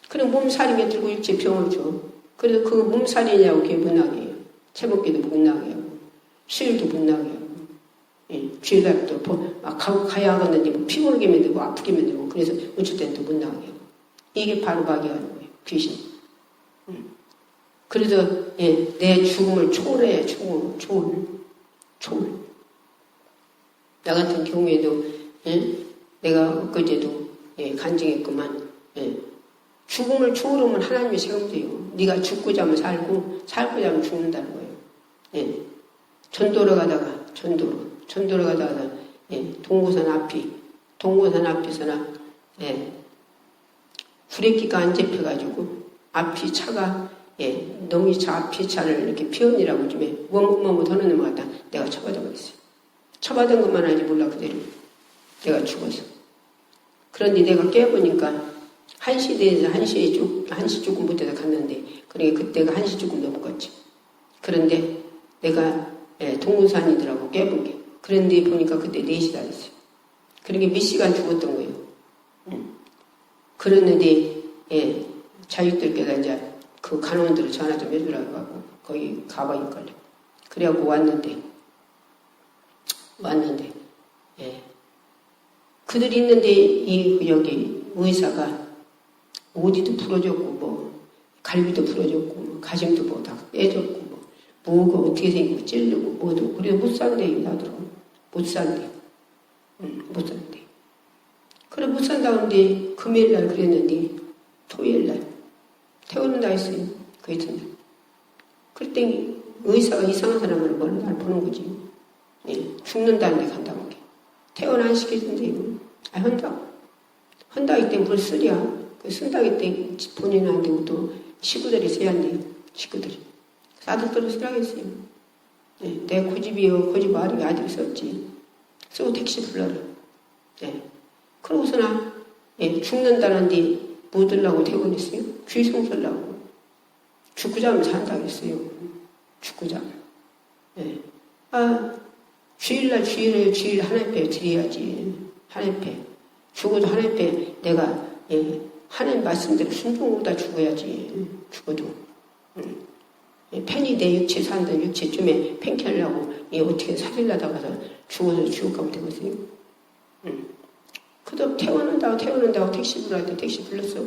Speaker 1: 그럼 몸 살이게 들고 육체 병을 줘. 그래서 그 몸 살이냐고 그게 못 나게 해요. 새벽기도 못 나게 하고 수요일도 못 나게 하고 주일날도 막 가야 하겠는데 뭐 피곤하게 만들고 아프게 만들고 그래서 어쩔 때는 또 못 나게 하고 이게 바로 마귀가 하는 거예요. 귀신. 그래서 내 죽음을 초월해. 초월. 나 같은 경우에도 내가 엊그제도 간증했구만. 죽음을 초월하면 하나님이 책임져요. 네가 죽고자 하면 살고 살고자 하면 죽는다는 거예요. 전도로 가다가 동고산 앞에서나 브레이크가 안 잡혀가지고 앞이 차가 너무 앞이 차를 이렇게 피언이라고 좀 해. 머뭇머뭇 하는 놈 같다. 내가 쳐받아 버렸어요. 쳐받은 것만 알지 몰라 그대로. 내가 죽어서. 그런데 내가 깨보니까 1시 돼서 1시 조금 못해서 갔는데 그러니까 그때가 1시 조금 넘었겠지. 그런데 내가 동군산이더라고 깨본 게. 그런데 보니까 그때 4시 다 됐어요. 그러니까 몇 시간 죽었던 거예요. 그랬는데 자식들께서 이제 그 간호원들을 전화 좀 해주라고 하고 거기 가봐야걸요. 그래갖고 왔는데 그들이 있는데 여기 의사가 어디도 풀어줬고 뭐 갈비도 풀어줬고 뭐 가슴도 뭐 다 빼줬고 뭐가 어떻게 생기고 찔르고 뭐도 그래 못 산대 나더라고. 못 산대. 그래 못 산다는데 금요일날 그랬는데 토요일날 퇴원한다 했어요. 그 이튿날. 그랬더니 의사가 이상한 사람을 뭐는 날 보는 거지. 죽는다는 데 간다고 게. 퇴원 안 시켜준대요. 한다기 때문에 뭘 쓰랴. 그 쓴다기 때문에 본인은 안 되고 또 식구들이 써야 한대요. 식구들이. 싸들떠러 쓰라겠어요. 내 고집이요. 고집 아들이 아들이 썼지. 쓰고 택시 불러라. 그러고서나 죽는다는데 뭐 들라고 퇴원했어요? 귀성 쓰려고. 죽고자 하면 산다고 했어요. 죽고자 하면. 주일날 주일 하나님께 드려야지. 하나님께. 죽어도 하나님께 내가 하나님 말씀대로 순종보다 죽어야지. 죽어도. 팬이 내 육체 산다 육체쯤에 팽캐하려고 어떻게 살리려다가서 죽어서 죽을 가면 되겠어요? 그도 태우는다고 택시 불러야 택시 불렀어.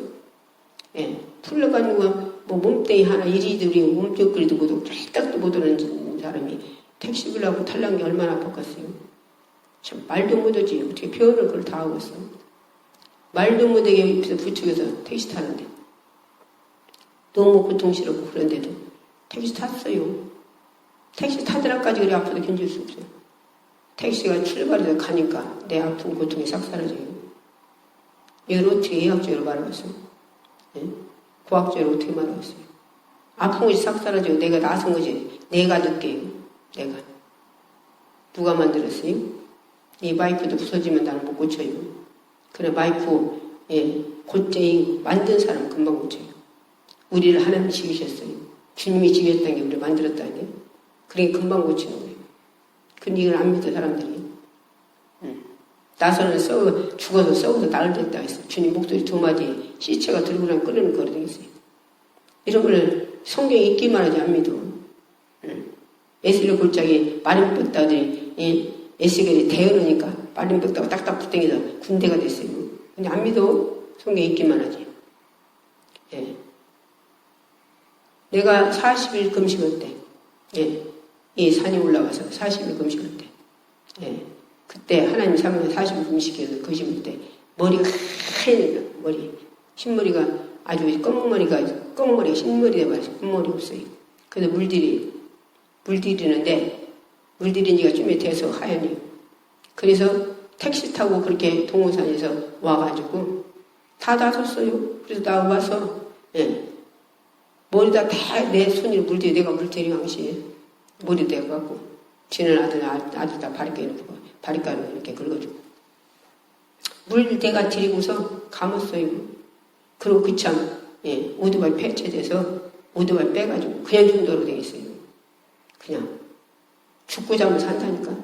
Speaker 1: 예, 불러가지고 뭐 몸뚱이 하나 이리저리 몸뚱이도 못 오고 쫄딱도 못 오는 사람이 택시 불러고 탈란 게 얼마나 아팠겠어요. 참 말도 못하지. 어떻게 표현을 그걸 다 하고 있어. 말도 못하게 입에서 부축해서 택시 타는데 너무 고통스럽고 그런데도 택시 탔어요. 택시 타더라까지 그래 아파도 견딜 수 없어요. 택시가 출발해서 가니까 내 아픈 고통이 싹 사라져요. 이걸 어떻게 의학적으로 말하겠어요? 네? 고학적으로 어떻게 말하겠어요? 아픈 것이 싹 사라져요. 내가 나선 거지. 내가 느껴요. 내가. 누가 만들었어요? 이 마이크도 부서지면 나는 못 고쳐요. 그래 마이크 곧쟁이 만든 사람 금방 고쳐요. 우리를 하나님 지으셨어요. 주님이 지으셨다는 게 우리를 만들었다는 게. 그러니까 금방 고치는 거예요. 근데 이걸 안 믿어 사람들이. 나서는 죽어서 썩어서 나을 됐다 했어. 주님 목소리 2마디 시체가 들고 나면 끓이는 거리 되겠어요. 이런 걸 성경에 있기만 하지 안 믿어. 에스겔 골짜기 마림백다들이 에스겔이 대어르니까 마림백다가 딱딱 붙당겨서 군대가 됐어요. 근데 안 믿어. 성경에 있기만 하지. 예. 내가 40일 금식할 때, 이 산에 올라가서 40일 금식할 때, 그때 하나님 사명에 40일 금식해서 거짓말 때 머리가 하얘 머리, 흰머리가 아주 검은머리가 흰머리 돼가지고 흰머리 없어요. 그래서 물들이는데 물들인 지가 좀 돼서 하얘요. 그래서 택시 타고 그렇게 동호산에서 와가지고 다 다쳤어요. 그래서 나 와서 머리다 다 내 손으로 물들이 내가 물들이 당시에 머리 대갖고 지는 아들 다 바리가루 이렇게 긁어주고 물 내가 드리고서 감았어요. 그리고 그참 오토바이 폐체돼서 오토바이 빼가지고 그냥 중도로 돼 있어요. 그냥 죽고 자면 산다니까.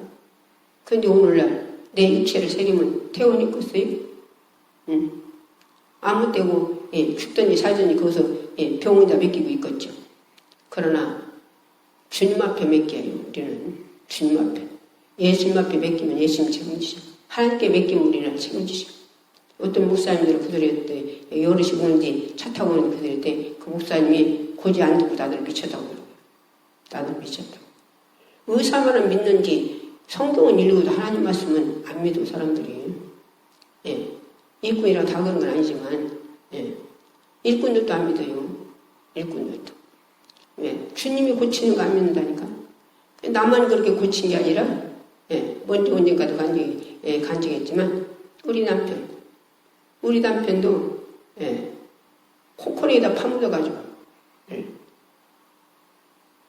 Speaker 1: 그런데 오늘날 내 육체를 새기면 태원이 껐어요. 아무 때고 죽든지 살든지 거기서 병원에다 맡기고 있겠죠. 그러나 주님 앞에 맡겨요. 우리는 주님 앞에. 예수님 앞에 맡기면 예수님 책임지죠. 하나님께 맡기면 우리는 책임지죠. 어떤 목사님들은 그들이 때 여럿이 오는데 차 타고 오는데 그들이 때 그 목사님이 고지 안 듣고 나를 미쳤다고 그러고요. 나를 미쳤다고. 의사만은 믿는지 성경은 읽어도 하나님 말씀은 안 믿어 사람들이. 일꾼이랑 다 그런 건 아니지만 일꾼들도 안 믿어요. 일꾼들도. 주님이 고치는 거 안 믿는다니까. 나만 그렇게 고친 게 아니라 먼저 언젠가도 간증했지만 우리 남편도 코코넛에다 파묻어가지고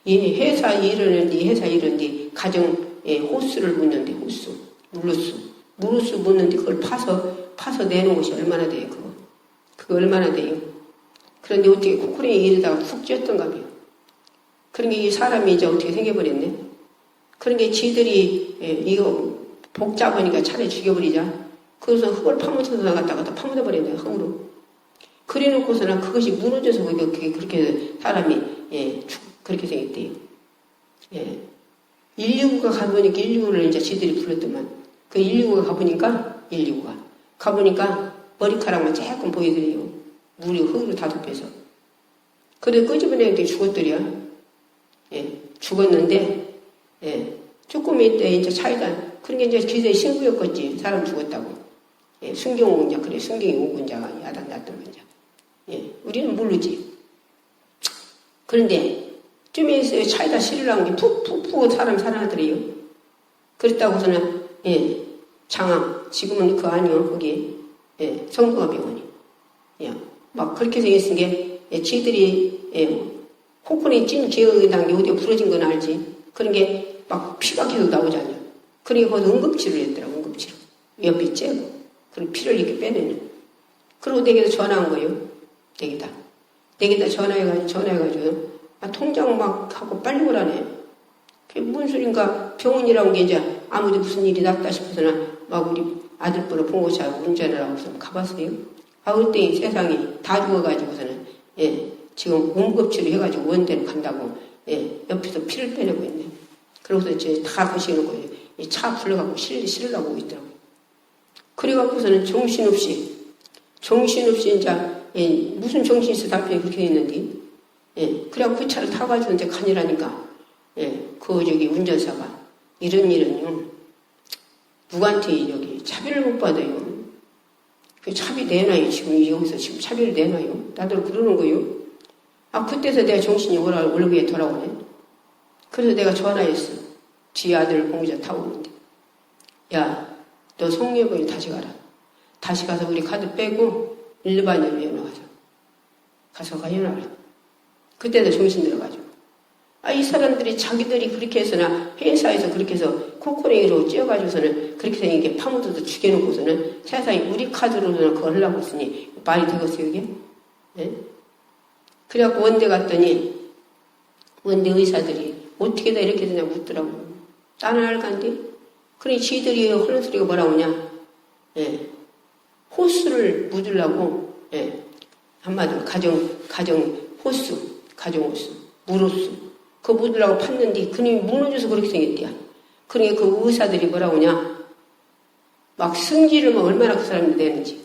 Speaker 1: 회사 일하는데 가정 호스를 묻는데 무르스 묻는데 그걸 파서 내는 것이 얼마나 돼요 그거 얼마나 돼요. 그런데 어떻게 코코넛에 이러다가 푹 찌었던가 봐요. 그런 게 이 사람이 이제 어떻게 생겨버렸네. 그런 게 지들이 이거 복 잡으니까 차라리 죽여버리자. 그래서 흙을 파묻어서 나갔다가 또 파묻어버렸네 흙으로. 그래놓고서는 그것이 무너져서 그렇게 사람이 그렇게 생겼대요. 119가 가보니까 119를 이제 지들이 불렀더만 그 119가 가보니까 머리카락만 조금 보이더래요. 물이 흙으로 다 덮여서. 그래 끄집어내는데 죽었더래요. 죽었는데 조금 있대 이제 차이다. 그런 게 이제 기사의 신부였겠지. 사람 죽었다고. 순경 오고 이제 그래 순경이 오고 이제 야단 났던 거죠. 우리는 모르지. 그런데 좀 있어요. 차이다 실으라는 게 푹푹 사람 살아나더래요. 그랬다고서는 장암 지금은 그거 아니요 거기 성도가 병원이 막 그렇게 생겼은 게 지들이 코코넛이 찐 기억이라는 게 어디가 부러진 건 알지. 그런 게 막 피가 계속 나오잖아요. 그러니까 거기서 응급치료를 했더라고. 응급치료 옆이 째고 그리고 피를 이렇게 빼내는. 그리고 내게도 전화 온 거예요. 내게다 전화해가지고 통장 막 하고 빨리 오라네. 그게 무슨 소린가. 병원이라는 게 이제 아무도 무슨 일이 났다 싶어서는 막 우리 아들 보러 봉고차하고 운전을 하고서 가봤어요. 그때 세상이 다 죽어가지고서는 지금 응급치료 해가지고 원대로 간다고 옆에서 피를 빼내고 있네. 그러고서 이제 다 거시는 거예요. 차 불러가고 실으려고 있더라고요. 그래갖고서는 정신없이 이제 무슨 정신이 있어 남편이 그렇게 있는데 그래갖고 그 차를 타가지고 이제 가니라니까 그 저기 운전사가 이런 일은요 누구한테 여기 차비를 못 받아요. 그 차비 내놔요. 지금 여기서 지금 차비를 내놔요. 나들 그러는 거요. 그때서 내가 정신이 올게 돌아오네. 그래서 내가 전화했어. 지 아들 공기차 타고 오는데 야, 너 송예봉에 다시 가라. 다시 가서 우리 카드 빼고 일반인으로 연락하자. 가서 연락을. 그때도 정신 들어가지고. 이 사람들이 자기들이 그렇게 해서나 회사에서 그렇게 해서 코코링이로 찧어가지고서는 그렇게 생긴 게 파묻어서 죽여놓고서는 세상에 우리 카드로는 그걸 하려고 했으니 말이 되겠어요 이게? 네? 그래갖고 원대 갔더니 원대 의사들이 어떻게 다 이렇게 되냐 묻더라고요. 나는 알간데? 그러니 지들이 하는 소리가 뭐라고 하냐? 호수를 묻으려고 한마디로 가정 호수 물호수 그거 묻으려고 팠는데 그놈이 무너져서 그렇게 생겼대요. 그러니까 그 의사들이 뭐라고 하냐? 막 승질을 막 얼마나 그 사람이 내는지.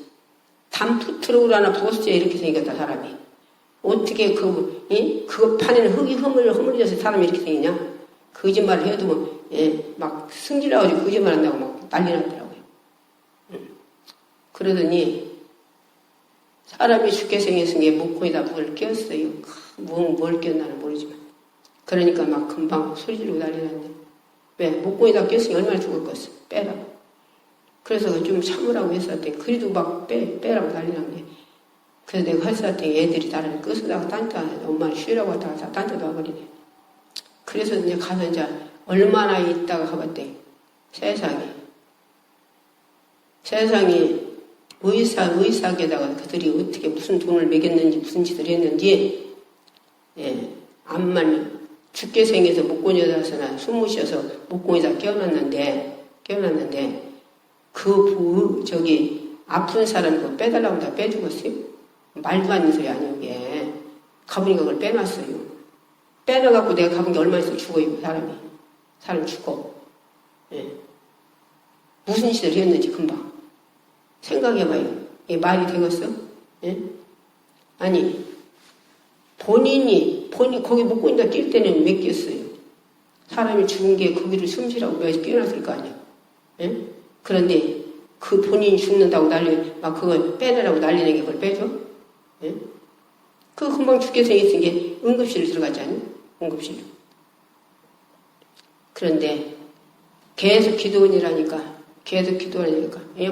Speaker 1: 담프 트럭으로 부었어요. 이렇게 생겼다, 사람이. 어떻게 그거 판에는 흙이 허물려서 사람이 이렇게 생기냐? 거짓말을 해도 막 승질나가지고 거짓말 한다고 막 난리 났더라고요. 그러더니 사람이 죽게 생겼은 게 목코에다 뭘 꼈어요. 뭘 꼈나는 모르지만. 그러니까 막 금방 소리 지르고 난리 났네. 왜? 목공에다 꼈으니 얼마나 죽었겠어. 빼라고. 그래서 좀 참으라고 했었더니 그래도 막 빼라고 난리 났네. 그래서 내가 했었더니 애들이 나를 끄서다가 딴데 엄마는 쉬라고 하다가 딴데도 와버리네. 그래서 이제 가서 이제 얼마나 있다가 가봤대. 세상에 의사에다가 그들이 어떻게 무슨 돈을 매겼는지 무슨 짓을 했는지 암만 죽게 생겨서 목공에다서나 숨 쉬어서 목공에다 끼워놨는데 아픈 사람 그거 빼달라고 다 빼주겠어요? 말도 안 되는 소리 아니에요 이게. 가보니까 그걸 빼놨어요. 빼놔갖고 내가 가본 게 얼마 있어 죽어요 사람 죽어. 무슨 짓을 했는지 금방 생각해봐요. 이게 말이 되겠어? 아니 본인이 거기 목공에다 낄 때는 몇 꼈어요. 사람이 죽은 게 거기를 숨쉬라고 몇 끼워놨을 거 아니야. 그런데 그 본인이 죽는다고 막 그걸 빼내라고 난리는 게 그걸 빼줘? 그거 금방 죽게 생겼은 게 응급실에 들어가지 않니? 응급실로. 그런데 계속 기도원이라니까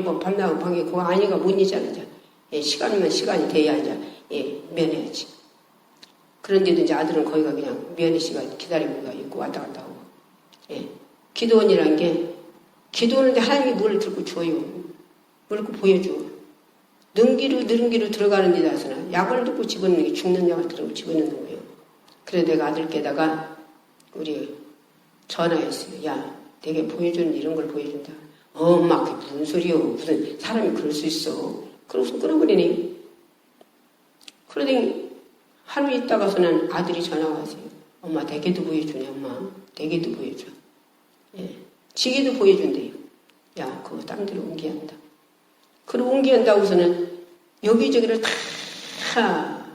Speaker 1: 뭐 밤나고 방에 그거 아니가 못 잊잖아. 시간이면 시간이 돼야 이제 면해야지. 그런데도 이제 아들은 거기가 그냥 면회 씨가 기다리고 있고 왔다 갔다 하고. 기도원이라는 게 기도하는데 하나님이 뭘 들고 줘요. 뭘 보여줘. 능기로 들어가는 데 나서는 약을 듣고 집어넣는 게 죽는 약을 들고 집어넣는 거예요. 그래서 내가 아들께다가 우리 전화했어요. 야, 내게 보여주는 이런 걸 보여준다. 엄마 그게 무슨 소리요. 무슨 사람이 그럴 수 있어. 그러고서 끊어버리네. 그러더니 하루 있다가서는 아들이 전화가 왔어요. 엄마 내게도 보여주네. 엄마 내게도 보여줘. 지게도 보여준대요. 야 그거 딴 데로 옮겨야 한다. 그리고 옮겨한다고서는 여기저기를 다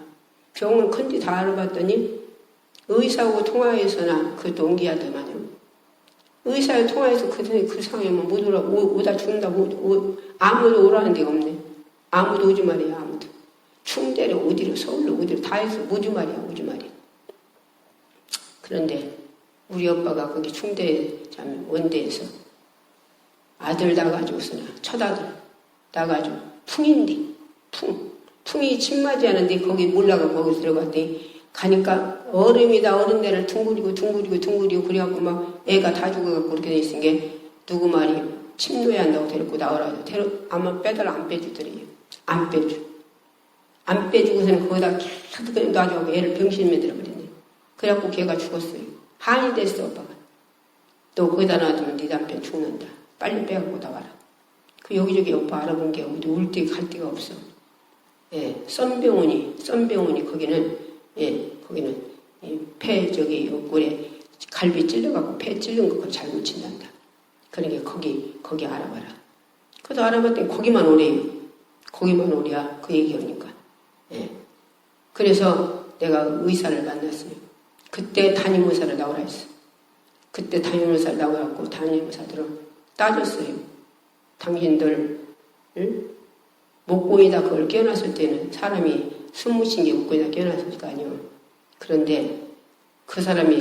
Speaker 1: 병원 컨디 다 알아봤더니 의사하고 통화해서나 그것도 옮겨야 하더만요. 의사하고 통화해서 그 상황에 못 오다 죽는다고 아무도 오라는 데가 없네. 아무도 오지 말이야. 아무도. 충대로 어디로 서울로 어디로 다 해서 오지 말이야. 그런데 우리 오빠가 거기 충대 원대에서 아들 나가지고서나 첫아들 나가지고 풍이 침맞이 하는데 거기 몰라가 거기 들어갔더니 가니까 얼음이다 얼음내를 둥그리고 그래갖고 막 애가 다 죽어갖고 그렇게 돼 있은 게 누구 말이 침노해 한다고 데리고 나오라고 아마 빼달라 안 빼주더래요. 안 빼주고서는 거기다 계속 그냥 놔주고 애를 병실에 들어버렸네. 그래갖고 걔가 죽었어요. 한이 됐어 오빠가. 너 거기다 놔두면 네 남편 죽는다. 빨리 빼갖고 나와라. 그 여기저기 오빠 알아본 게 어디 올 데 갈 데가 없어. 썬병원이 거기는 폐 옆구리에 갈비 찔러갖고 폐 찔른 거 잘 고친단다. 그러니까 거기 알아봐라. 그래서 알아봤더니 거기만 오래요. 거기만 오랴 그 얘기하니까. 예. 그래서 내가 의사를 만났어요. 그때 담임의사를 나오라 했어. 그때 담임의사를 나와갖고 담임의사들은 따졌어요. 당신들 목공에다 그걸 끼워놨을 때는 사람이 숨 묻힌 게 목공에다 끼워놨을 거 아니에요. 그런데 그 사람이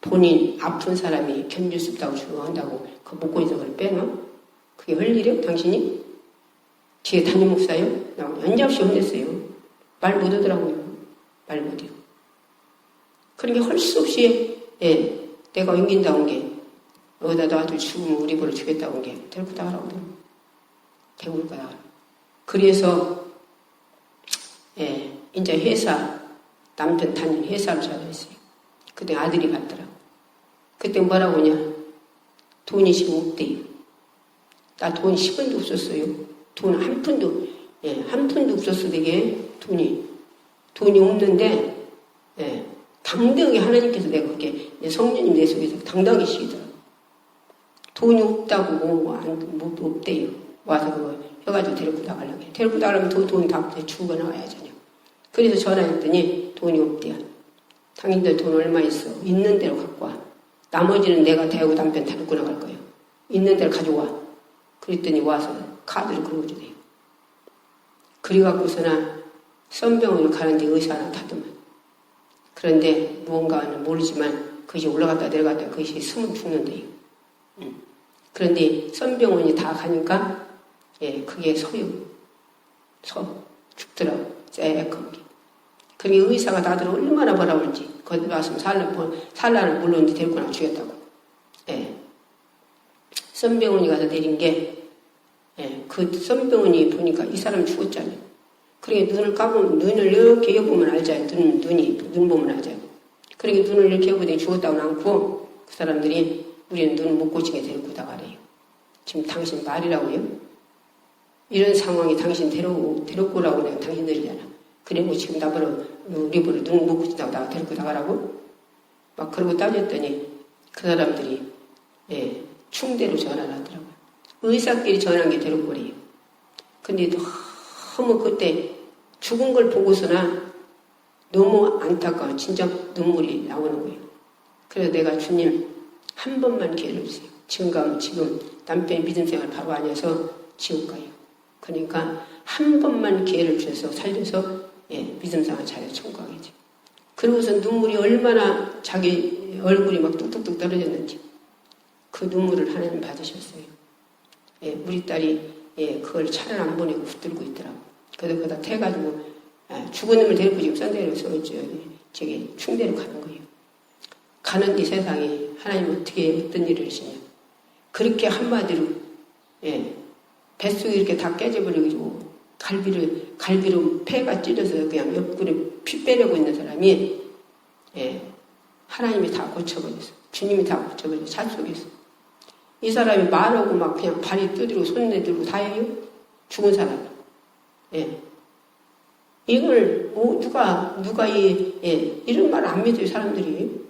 Speaker 1: 본인 아픈 사람이 견딜 수 없다고 주장한다고 그 목공에서 그걸 빼놔? 그게 할 일이요? 당신이? 뒤에 담임 목사요? 나 연잡시 혼냈어요. 말 못하더라고요. 말 못해요. 그러니까 할 수 없이 내가 옮긴다 온 게 어디다 너한테 죽으면 우리 보러 주겠다고 온 게 데리고 나가라고 그러더라고요. 데리고 나가라. 그래서 이제 회사 남편 다니는 회사를 찾아했어요. 그때 아들이 갔더라고. 그때 뭐라고 하냐? 돈이 지금 없대요. 나 돈 10원도 없었어요. 돈 한 푼도 없었어. 되게 돈이 없는데 당당하게 하나님께서 내가 그렇게 성령님 내 속에서 당당하게 시키더라고. 돈이 없다고 없대요. 와서 그거 해가지고 데리고 나가려고 해. 데리고 나가려면 돈 다 주고 나가야잖아요. 그래서 전화했더니 돈이 없대요. 당신들 돈 얼마 있어? 있는 대로 갖고 와. 나머지는 내가 대구 남편 데리고 나갈 거예요. 있는 대로 가져와. 그랬더니 와서 카드를 긁어주대요. 그래갖고서나 선병원을 가는데 의사 하나 타더만. 그런데 무언가는 모르지만 그것이 올라갔다 내려갔다 그것이 숨은 죽는데요. 그런데 선병원이 다 가니까 그게 죽더라고. 쎄끔 게. 그게 의사가 나들 얼마나 뭐라 그런지 거기 왔으면 살라를 물론지 데리고 나가 주겠다고. 선병원이 가서 내린 게 그 선병원이 보니까 이 사람 죽었잖아요. 그러니까 눈을 감으면 눈을 이렇게 여보면 알잖아요. 눈 보면 알잖아요. 그러니까 눈을 이렇게 여보더니 죽었다고 않고 그 사람들이 우리는 눈을 못 고치게 데리고 나가래요. 지금 당신 말이라고요? 이런 상황이 당신 데리고 오라고 내가 당신들이잖아. 그리고 지금 나보러 우리 보러 눈 못 고친다고 나 데리고 나가라고? 막 그러고 따졌더니 그 사람들이 충대로 전화를 하더라고요. 의사끼리 전화한 게 데리고 오래요. 근데 너무 그때 죽은 걸 보고서나 너무 안타까워. 진짜 눈물이 나오는 거예요. 그래서 내가 주님 한 번만 기회를 주세요. 지금 가면 지금 남편이 믿음 생활 바로 아니어서 지옥 가요. 그러니까 한 번만 기회를 주셔서 살려서 믿음 생활 잘해 천국하겠죠. 그러고서 눈물이 얼마나 자기 얼굴이 막 뚝뚝뚝 떨어졌는지 그 눈물을 하나님 받으셨어요. 우리 딸이 그걸 차를 안 보내고 붙들고 있더라고. 그래서 거기다 태가지고 죽은 놈을 데리고 지금 썬데로서 저기 충대로 가는 거예요. 가는데 세상에 하나님 어떤 일을 하시냐. 그렇게 한마디로 뱃속이 이렇게 다 깨져버려가지고 갈비로 폐가 찢어서 그냥 옆구리 피 빼려고 있는 사람이 하나님이 다 고쳐버렸어. 주님이 다 고쳐버렸어. 살 속에서. 이 사람이 말하고 막 그냥 발이 두드리고 손 내들고 다 해요. 죽은 사람. 이걸 누가 이런 말 안 믿어요. 사람들이.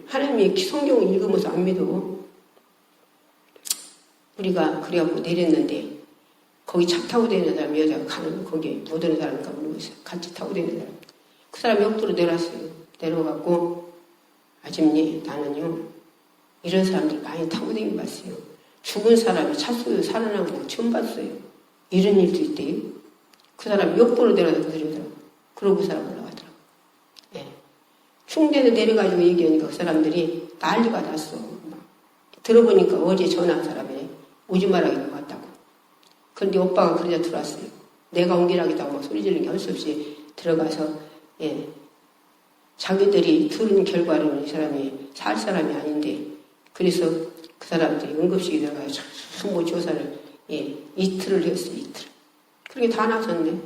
Speaker 1: 하나님이 성경을 읽으면서 안 믿어. 우리가 그래갖고 내렸는데 거기 차 타고 다니는 사람 여자가 가는 거기에 못 오는 사람인가 모르겠어요. 같이 타고 다니는 사람. 그 사람 옆으로 내려왔어요. 내려와갖고 아줌니 나는요 이런 사람들 많이 타고 다니봤어요. 죽은 사람이 차 속에서 살아나는 거 처음 봤어요. 이런 일도 있대요. 그 사람 옆으로 내려가서 그러더라고요. 그러고 그 사람 올라가더라고요. 충대에서 내려가지고 얘기하니까 그 사람들이 난리가 났어. 들어보니까 어제 전화한 사람이 오지 말라고 왔다고. 그런데 오빠가 그러자 들어왔어요. 내가 옮기라기도 하고 막 소리 지르는 게 할 수 없이 들어가서 자기들이 들은 결과로는 이 사람이 살 사람이 아닌데 그래서 그 사람들이 응급실에 들어가서 전부 조사를 이틀을 했어요. 이틀. 그렇게 다 나섰네.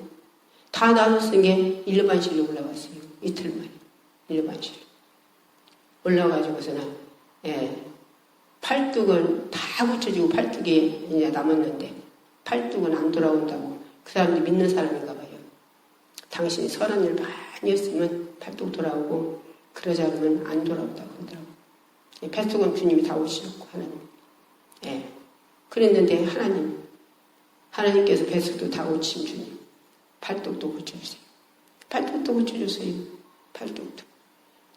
Speaker 1: 다 나섰은 게 일반실로 올라갔어요. 이틀 만에. 일반실. 올라가지고서는 팔뚝은 다 고쳐지고 팔뚝이 이제 남았는데 팔뚝은 안 돌아온다고 그 사람들이 믿는 사람인가 봐요. 당신이 선한 일 많이 했으면 팔뚝 돌아오고 그러지 않으면 안 돌아온다고 그러더라고요. 뱃속은 주님이 다 오시셨고 하나님. 그랬는데 하나님 하나님께서 뱃속도 다 고침 주님. 팔뚝도 고쳐주세요. 팔뚝도 고쳐주세요. 팔뚝도.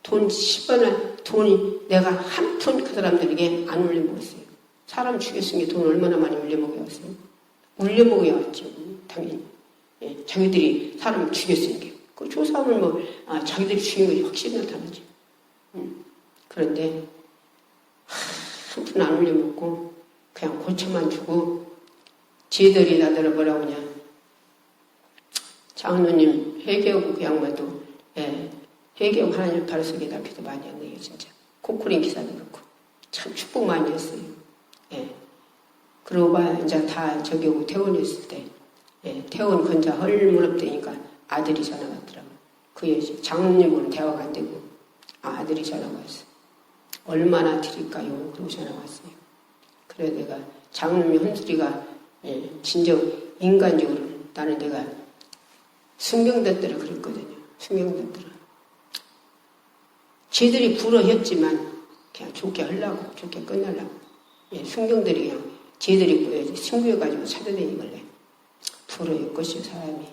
Speaker 1: 돈 10원을, 돈이 내가 한 푼 그 사람들에게 안 올려먹었어요. 사람 죽였으니까 돈 얼마나 많이 올려먹어왔어요. 올려먹어왔죠. 당연히. 예, 자기들이 사람을 죽였으니까. 그 조사하면 자기들이 죽인 것이 확실히 나타나죠. 그런데 한 푼 안 올려먹고 그냥 고쳐만 주고 지들이 나더러 뭐라고 하냐. 장로님 회개하고 그 양반도 회개하고 하나님 발 속에다 기도 많이 했네요. 진짜. 코코링 기사도 그렇고 참 축복 많이 했어요. 예. 그러고 봐 이제 다 저기 오고 퇴원했을 때 퇴원 건자 헐무렵되니까 아들이 전화가 왔더라고요. 그 장로님하고는 대화가 안 되고 아들이 전화가 왔어요. 얼마나 드릴까요? 그러고 전화가 왔어요. 그래 내가 장로님 헌소리가 진정 인간적으로 나는 내가 순경됐더라 그랬거든요. 순경됐더라. 쟤들이 불어했지만 그냥 좋게 하려고 좋게 끝내려고 순경들이 그냥 쟤들이 보여야지 승부해가지고 찾아다니길래 불어일 것이요 사람이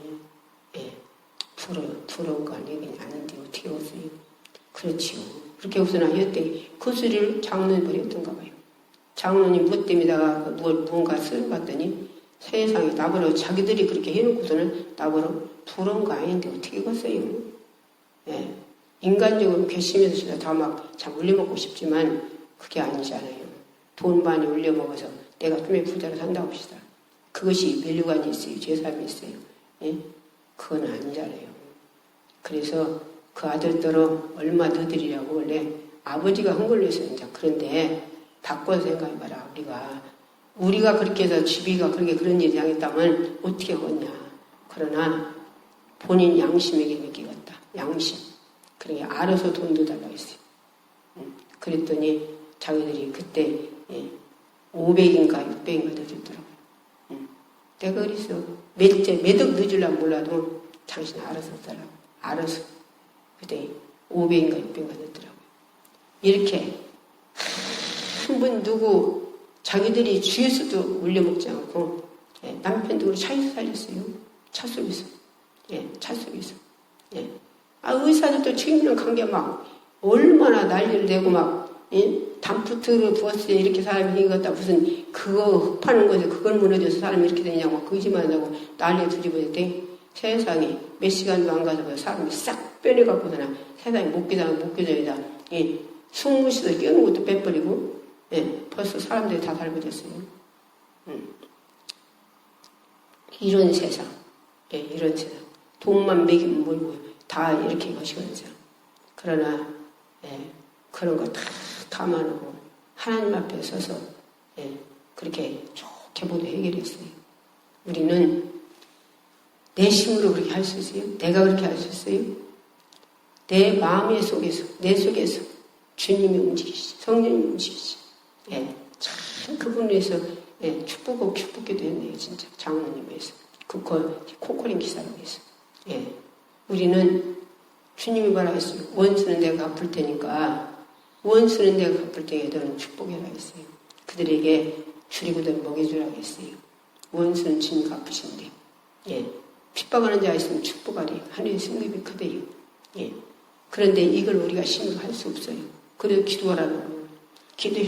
Speaker 1: 불어온 거 아니긴 아닌데 어떻게 없어요. 그렇지요. 그렇게 우선 하였더니 그 소리를 장로님이 했던가 봐요. 장로님 뭐 때문에다가 무언가 쓰러 갔더니 세상에 나보러 자기들이 그렇게 해놓고서는 나보러 불어온 거 아닌데 어떻게 걷어요. 인간적으로 괘씸해서 다 막 참 올려먹고 싶지만 그게 아니잖아요. 돈 많이 올려먹어서 내가 꿈에 부자로 산다고 합시다. 그것이 멸류관이 있어요. 죄삼이 있어요. 그건 아니잖아요. 그래서 그 아들들은 얼마 너들이라고 원래 아버지가 한 걸로 했어요. 그런데 바꿔서 생각해봐라. 우리가 그렇게 해서 집이가 그렇게 그런 일을 당했다면 어떻게 하겠냐. 그러나 본인 양심에게 맡기겠다. 양심. 그러니까 알아서 돈도 달라고 했어요. 그랬더니 자기들이 그때 500인가 600인가 넣어줬더라고요. 내가 그랬어. 몇 억 넣어주려면 몰라도 당신 알아서 했더라고. 알아서. 그때 500인가 600인가 넣었더라고요. 이렇게 한 분 누구 자기들이 주에서도 올려먹지 않고 남편도 그렇게 차에서 살렸어요. 차 속에서. 차 속에서. 의사들도 책임있는 관계 막 얼마나 난리를 내고 막 담프트를 부었을 때 이렇게 사람이 이겼다 무슨 그거 흡하는 거에서 그걸 무너져서 사람이 이렇게 되냐고 거짓말하고 난리에 뒤집어졌대. 세상에 몇 시간도 안 가서 사람이 싹 빼내갖고서나 세상에 목기다니다 숨무시도 끼우는 것도 빼버리고 벌써 사람들이 다 살고 됐어요. 이런 세상 이런 세상 돈만 먹이면 뭐고 다 이렇게 것이거든요. 그러나 그런 거 다 감안하고 하나님 앞에 서서 그렇게 좋게 모두 해결했어요. 우리는 내 힘으로 그렇게 할 수 있어요? 내가 그렇게 할 수 있어요? 내 마음의 속에서 내 속에서 주님이 움직이시죠. 성령이 움직이시죠. 참 그분을 위해서 축복하고 축복기도 했네요. 진짜 장로님에서 그 코코링 기사를 위해서. 우리는 주님이 뭐라 했어요? 원수는 내가 갚을 테니까 원수는 내가 갚을 테니 너는 축복해라 했어요. 그들에게 줄이고든 먹여주라고 했어요. 원수는 주님 갚으신대. 핍박하는 자가 있으면 축복하리. 하늘의 승급이 크대요. 그런데 이걸 우리가 힘으로 할 수 없어요. 그래도 기도하라는 거예요. 기도에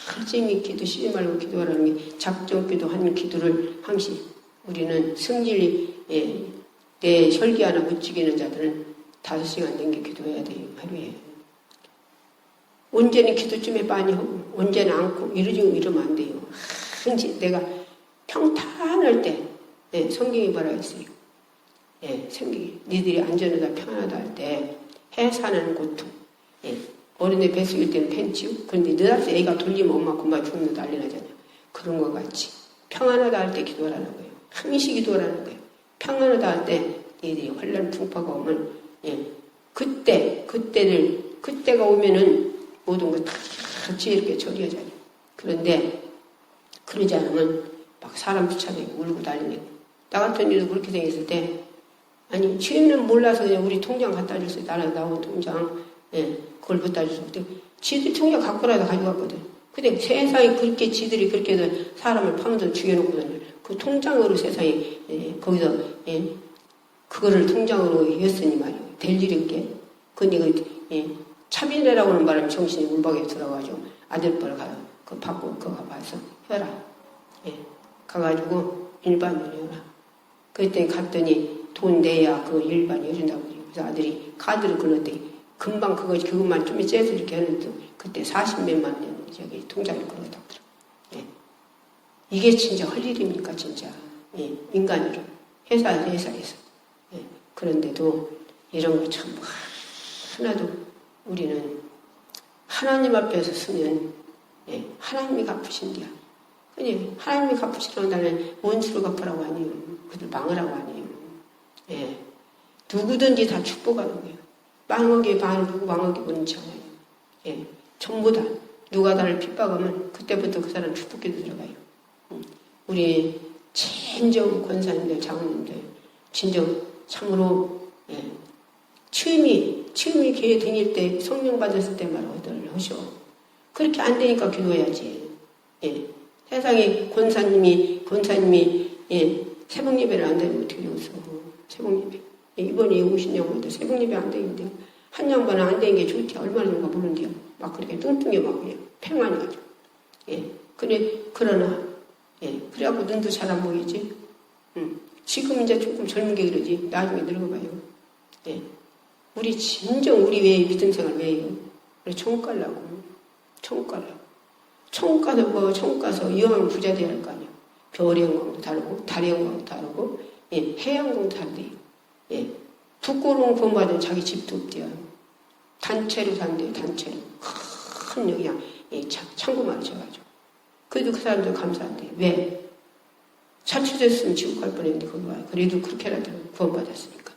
Speaker 1: 하루종일 기도 쉬지 말고 기도하라는 게 작정기도 하는 기도를 항시 우리는 성질이 내 혈기 하나 못 죽이는 자들은 5시간 넘게 기도해야 돼요. 하루에. 언제는 기도쯤에 많이 하고 언제는 않고 이러면 안 돼요. 항시 내가 평탄할 때 성경이 뭐라 했어요? 성경이 니들이 안전하다 평안하다 할 때 해산하는 고통 어린애 뱃속일 때는 팬치요. 그런데 늦어서 애가 돌리면 엄마 금방 죽는 난리 나잖아요. 그런 것 같이 평안하다 할 때 기도하라는 거예요. 항시 기도하라는 거예요. 평안하다 할 때 니들이 혼란 풍파가 오면 그때가 오면은 모든 거 다 같이 이렇게 처리하잖아요. 그런데 그러지 않으면 막 사람 쫓아내고 울고 난리내고 나 같은 일도 그렇게 생겼을 때 아니 주인은 몰라서 그냥 우리 통장 갖다 줬어요. 나온 통장 그걸 갖다 줬어요. 지들 통장 갖고라도 가져갔거든. 근데 세상에 그렇게 지들이 그렇게 해서 사람을 파면서 죽여놓고는 그 통장으로 세상에 거기서 그거를 통장으로 했으니 말이에요. 될 일인게. 근데 차비내라고 하는 바람에 정신이 울박에 들어가지고 아들뻘 가요. 그거 받고 그거 가봐서 해라. 가가지고 일반이라. 그랬더니 갔더니 돈 내야 그 일반이 해준다고 그래요. 그래서 아들이 카드를 끊었더니 금방 그것만 좀 째서 이렇게 하는데 그때 40몇만 원 저기 통장에 걸어놨더라고요. 이게 진짜 할 일입니까 진짜. 인간으로 회사에서. 그런데도 이런 거 참 하나도 우리는 하나님 앞에서 쓰면 하나님이 갚으신디야. 그냥 하나님이 갚으시라고 나는 원수로 갚으라고 아니에요. 그들 망하라고 아니에요. 누구든지 다 축복하는 거예요. 망하게 누구 망하게 보는지 않아요. 전부 다 누가 나를 핍박하면 그때부터 그 사람 축복기도 들어가요. 우리 진정 권사님들 장로님들 진정 참으로 처음이 교회 다닐 때 성령 받았을 때 말하들 하셔. 그렇게 안 되니까 기도해야지. 세상에 권사님이 새벽 예배를 안 되면 어떻게 되겠어. 새벽 예배. 이번에 오신 양반들 새벽 예배 안 되는데 한 양반은 안 되는 게 좋지. 얼마나 좋은가 모르는데요. 막 그렇게 뚱뚱해 막 그냥 팽만해 가지고. 그러나 그래갖고 눈도 잘 안 보이지. 지금 이제 조금 젊은 게 그러지. 나중에 늙어봐요. 우리 진정 우리 왜 믿음 생활 왜 해요? 우리 천국 가려고. 천국 가서 이왕 부자 돼야 할 거 아니야. 별의 영광도 다르고 달의 영광도 다르고 해양도 다르대요. 부끄러운 구원받은 자기 집도 없대요. 단체로 산대요. 단체로. 큰 여기야 창고만 쳐가지고. 그래도 그 사람들 감사한대요. 왜? 자초됐으면 지옥 갈 뻔했는데 거기 와요. 그래도 그렇게라도 구원받았으니까.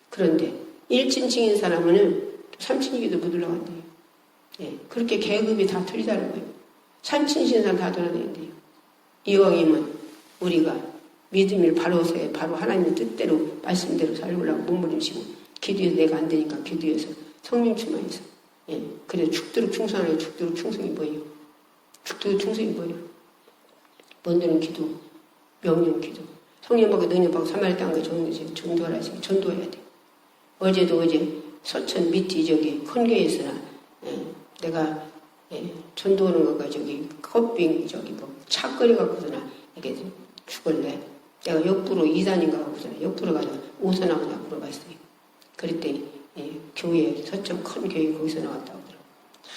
Speaker 1: 그런데 일진 징인 사람은 삼친이기도 못 올라간대요. 그렇게 계급이 다 틀리다는 거예요. 삼친이신 사람 다 돌아다닌대요. 이왕이면 우리가 믿음을 바로 하나님의 뜻대로 말씀대로 살려고 몸부림치고 기도해서 내가 안 되니까 기도해서 성령 충만해서 그래 죽도록 충성하는 죽도록 충성이 뭐예요? 죽도록 충성이 뭐예요? 먼저는 기도, 명령 기도. 성령 받고 능력 받고 사마리 땅과 전도하라 하시고 전도해야 돼. 어제 서천 밑이 저기 큰 교회에서나 내가 전도하는 거가 저기 커빙 저기 뭐 차거리 갖고서나 이렇게 죽을래. 내가 역부로 2단인가 갖고서나 역부로 가서 어디서 나오냐 물어봤어요. 그랬더니 교회 서천 큰 교회 거기서 나왔다고 그러더라고요.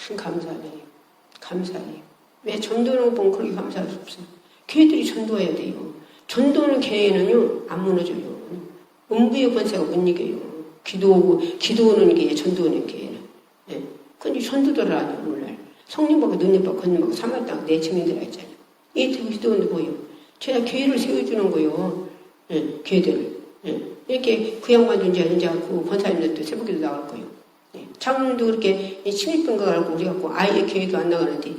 Speaker 1: 참 감사해요. 왜 전도하는 거 보면 그렇게 감사할 수 없어요. 교회들이 전도해야 돼요. 전도하는 교회는요 안 무너져요. 음부의 권세가 못 이겨요. 기도하는 게 전도하는 교회는. 근데 전도들 아니에요 오늘날. 성령받고 능력받고 권능받고 사마리 땅 내 증인들아 있잖아요. 이 기도하는 거예요. 제가 교회를 세워주는 거예요. 교회들을. 이렇게 그 양반 존재하는지 않고 권사님들도 새벽에도 나올 거예요. 장로님도 그렇게 침입병 가고 우리 갖고 아예 교회도 안 나가는데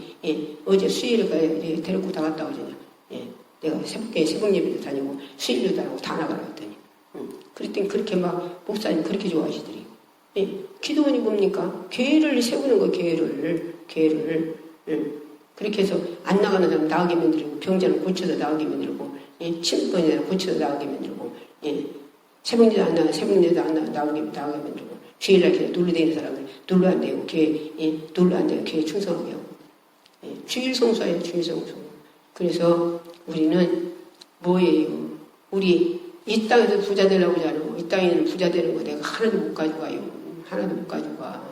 Speaker 1: 어제 수요일에 데리고 나갔다 오잖아요. 내가 새벽 예배도 다니고 수요일도 다니고 다 나가라 했더니 그랬더니 그렇게 막 목사님 그렇게 좋아하시더래요. 기도원이 뭡니까? 교회를 세우는 거 교회를 그렇게 해서 안 나가는 사람 나가게 만들고 병자를 고쳐서 나가게 만들고 침입병자를 고쳐서 나가게 만들고 새벽에도 안 나가게 만들고 주일날 교회 놀러 다니는 사람을 놀러 안 되고 놀러 안 되고 교회 충성하게 하고 주일 성수예요. 주일 성수. 그래서 우리는 뭐예요? 우리 이 땅에서 부자 되려고 하지 않고 이 땅에는 부자 되는 거 내가 하나도 못 가져가요. 하나도 못 가져가.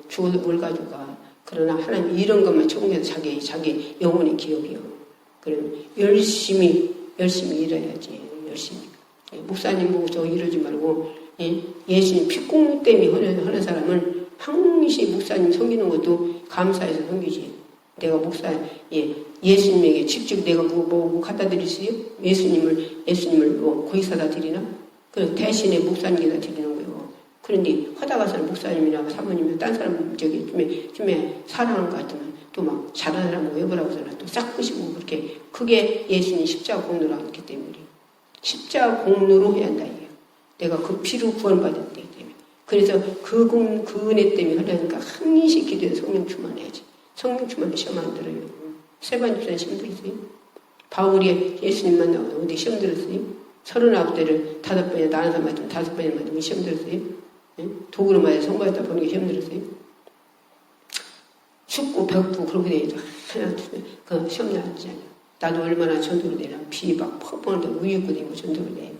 Speaker 1: 죽어도 뭘 가져가. 그러나 하나님 이런 것만 천국에서 자기 영혼의 기억이요. 그럼 열심히 일해야지. 열심히. 목사님 보고 저 이러지 말고 예수님 피공로 때문에 하는 사람은 항시 목사님 섬기는 것도 감사해서 섬기지. 내가 예수님에게 직접 내가 뭐 갖다 드릴 수 있어요? 예수님을 뭐 고기 사다 드리나? 그 대신에 목사님에다 드리는 거예요. 그런데 하다가서는 목사님이나 사모님이나 딴 사람 좀에 사랑하는 것 같으면 또 막 잘하는 사람 외부라고서는 또 싹 끄시고 그렇게 그게 예수님 십자가 공로로 했기 때문에 십자가 공로로 해야 한다 이게요. 내가 그 피로 구원받았기 때문에 그래서 그 은혜 때문에 하려니까 항시 기도해서 성령 충만해야지. 성령 충만을 시험 안 들어요. 세반 집사님 힘들으세요? 바울이 예수님 만나고 어디 시험 들었어요? 39대를 5번이나 나눠서 맞으면 5번이나 맞으면 시험 들었어요? 예? 도구로 맞아 성공했다 보는 게 시험 들었어요? 춥고 배고프고 그렇게 되니까 그 시험 나왔잖아요. 나도 얼마나 전도를 내라. 비 막 펑펑한데 우유 입고 다니고 전도를 내고.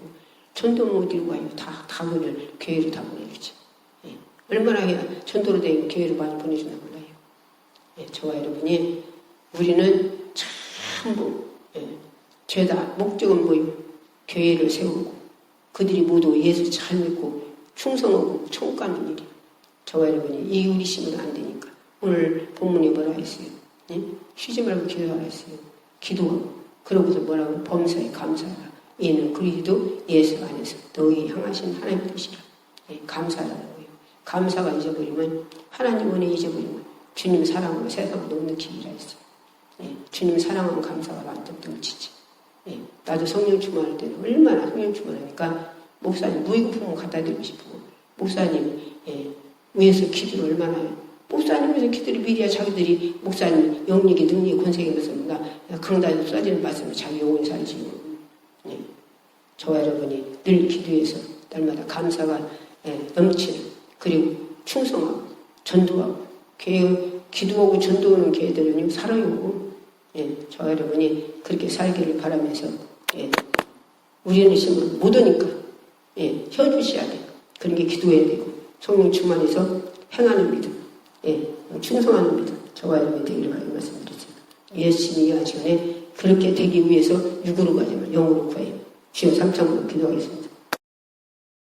Speaker 1: 전도는 어디로 가요? 다 그걸 교회로 다 보내주지. 예. 얼마나 해야 전도를 다니고 교회로 많이 보내주나 몰라요. 예. 저와 여러분이 우리는 전부 죄다 목적은 뭐예요? 교회를 세우고 그들이 모두 예수 잘 믿고 충성하고 천국 가는 일이에요. 저와 여러분이 이웃이시면 안 되니까 오늘 본문에 뭐라 했어요? 예? 쉬지 말고 기도하라 했어요. 기도하고 그러고서 뭐라고? 범사에 감사하라. 이는 그리스도 예수 안에서 너희 향하신 하나님의 뜻이라. 예, 감사하라고요. 감사가 잊어버리면 하나님 은혜 잊어버리면 주님 사랑으로 세상을 못 느끼리라 했어요. 예, 주님 사랑하면 감사가 완전 넘치지. 예, 나도 성령 충만할 때는 얼마나 성령 충만하니까 목사님 무이고품을 갖다 드리고 싶고 목사님 위에서 기도를 얼마나 해요. 목사님에서 기도를 미리야 자기들이 목사님 영역이 능력이 권세가 있습니다. 강단에서 쏟아지는 말씀을 자기 영혼이 살지고 예, 저와 여러분이 늘 기도해서 날마다 감사가 넘치는 그리고 충성하고 전도하고 기도하고 전도하는 교회들은 살아요. 예, 저와 여러분이 그렇게 살기를 바라면서 우리는 지금 못 오니까 혀주셔야 돼요. 그런 게 기도해야 되고 성령 충만해서 행하는 믿음 충성하는 믿음 저와 여러분이 되기를 바라는 말씀드리죠. 예수님이 이해하시네 그렇게 되기 위해서 육으로 가지만 영으로 구해요. 주여 3창으로 기도하겠습니다.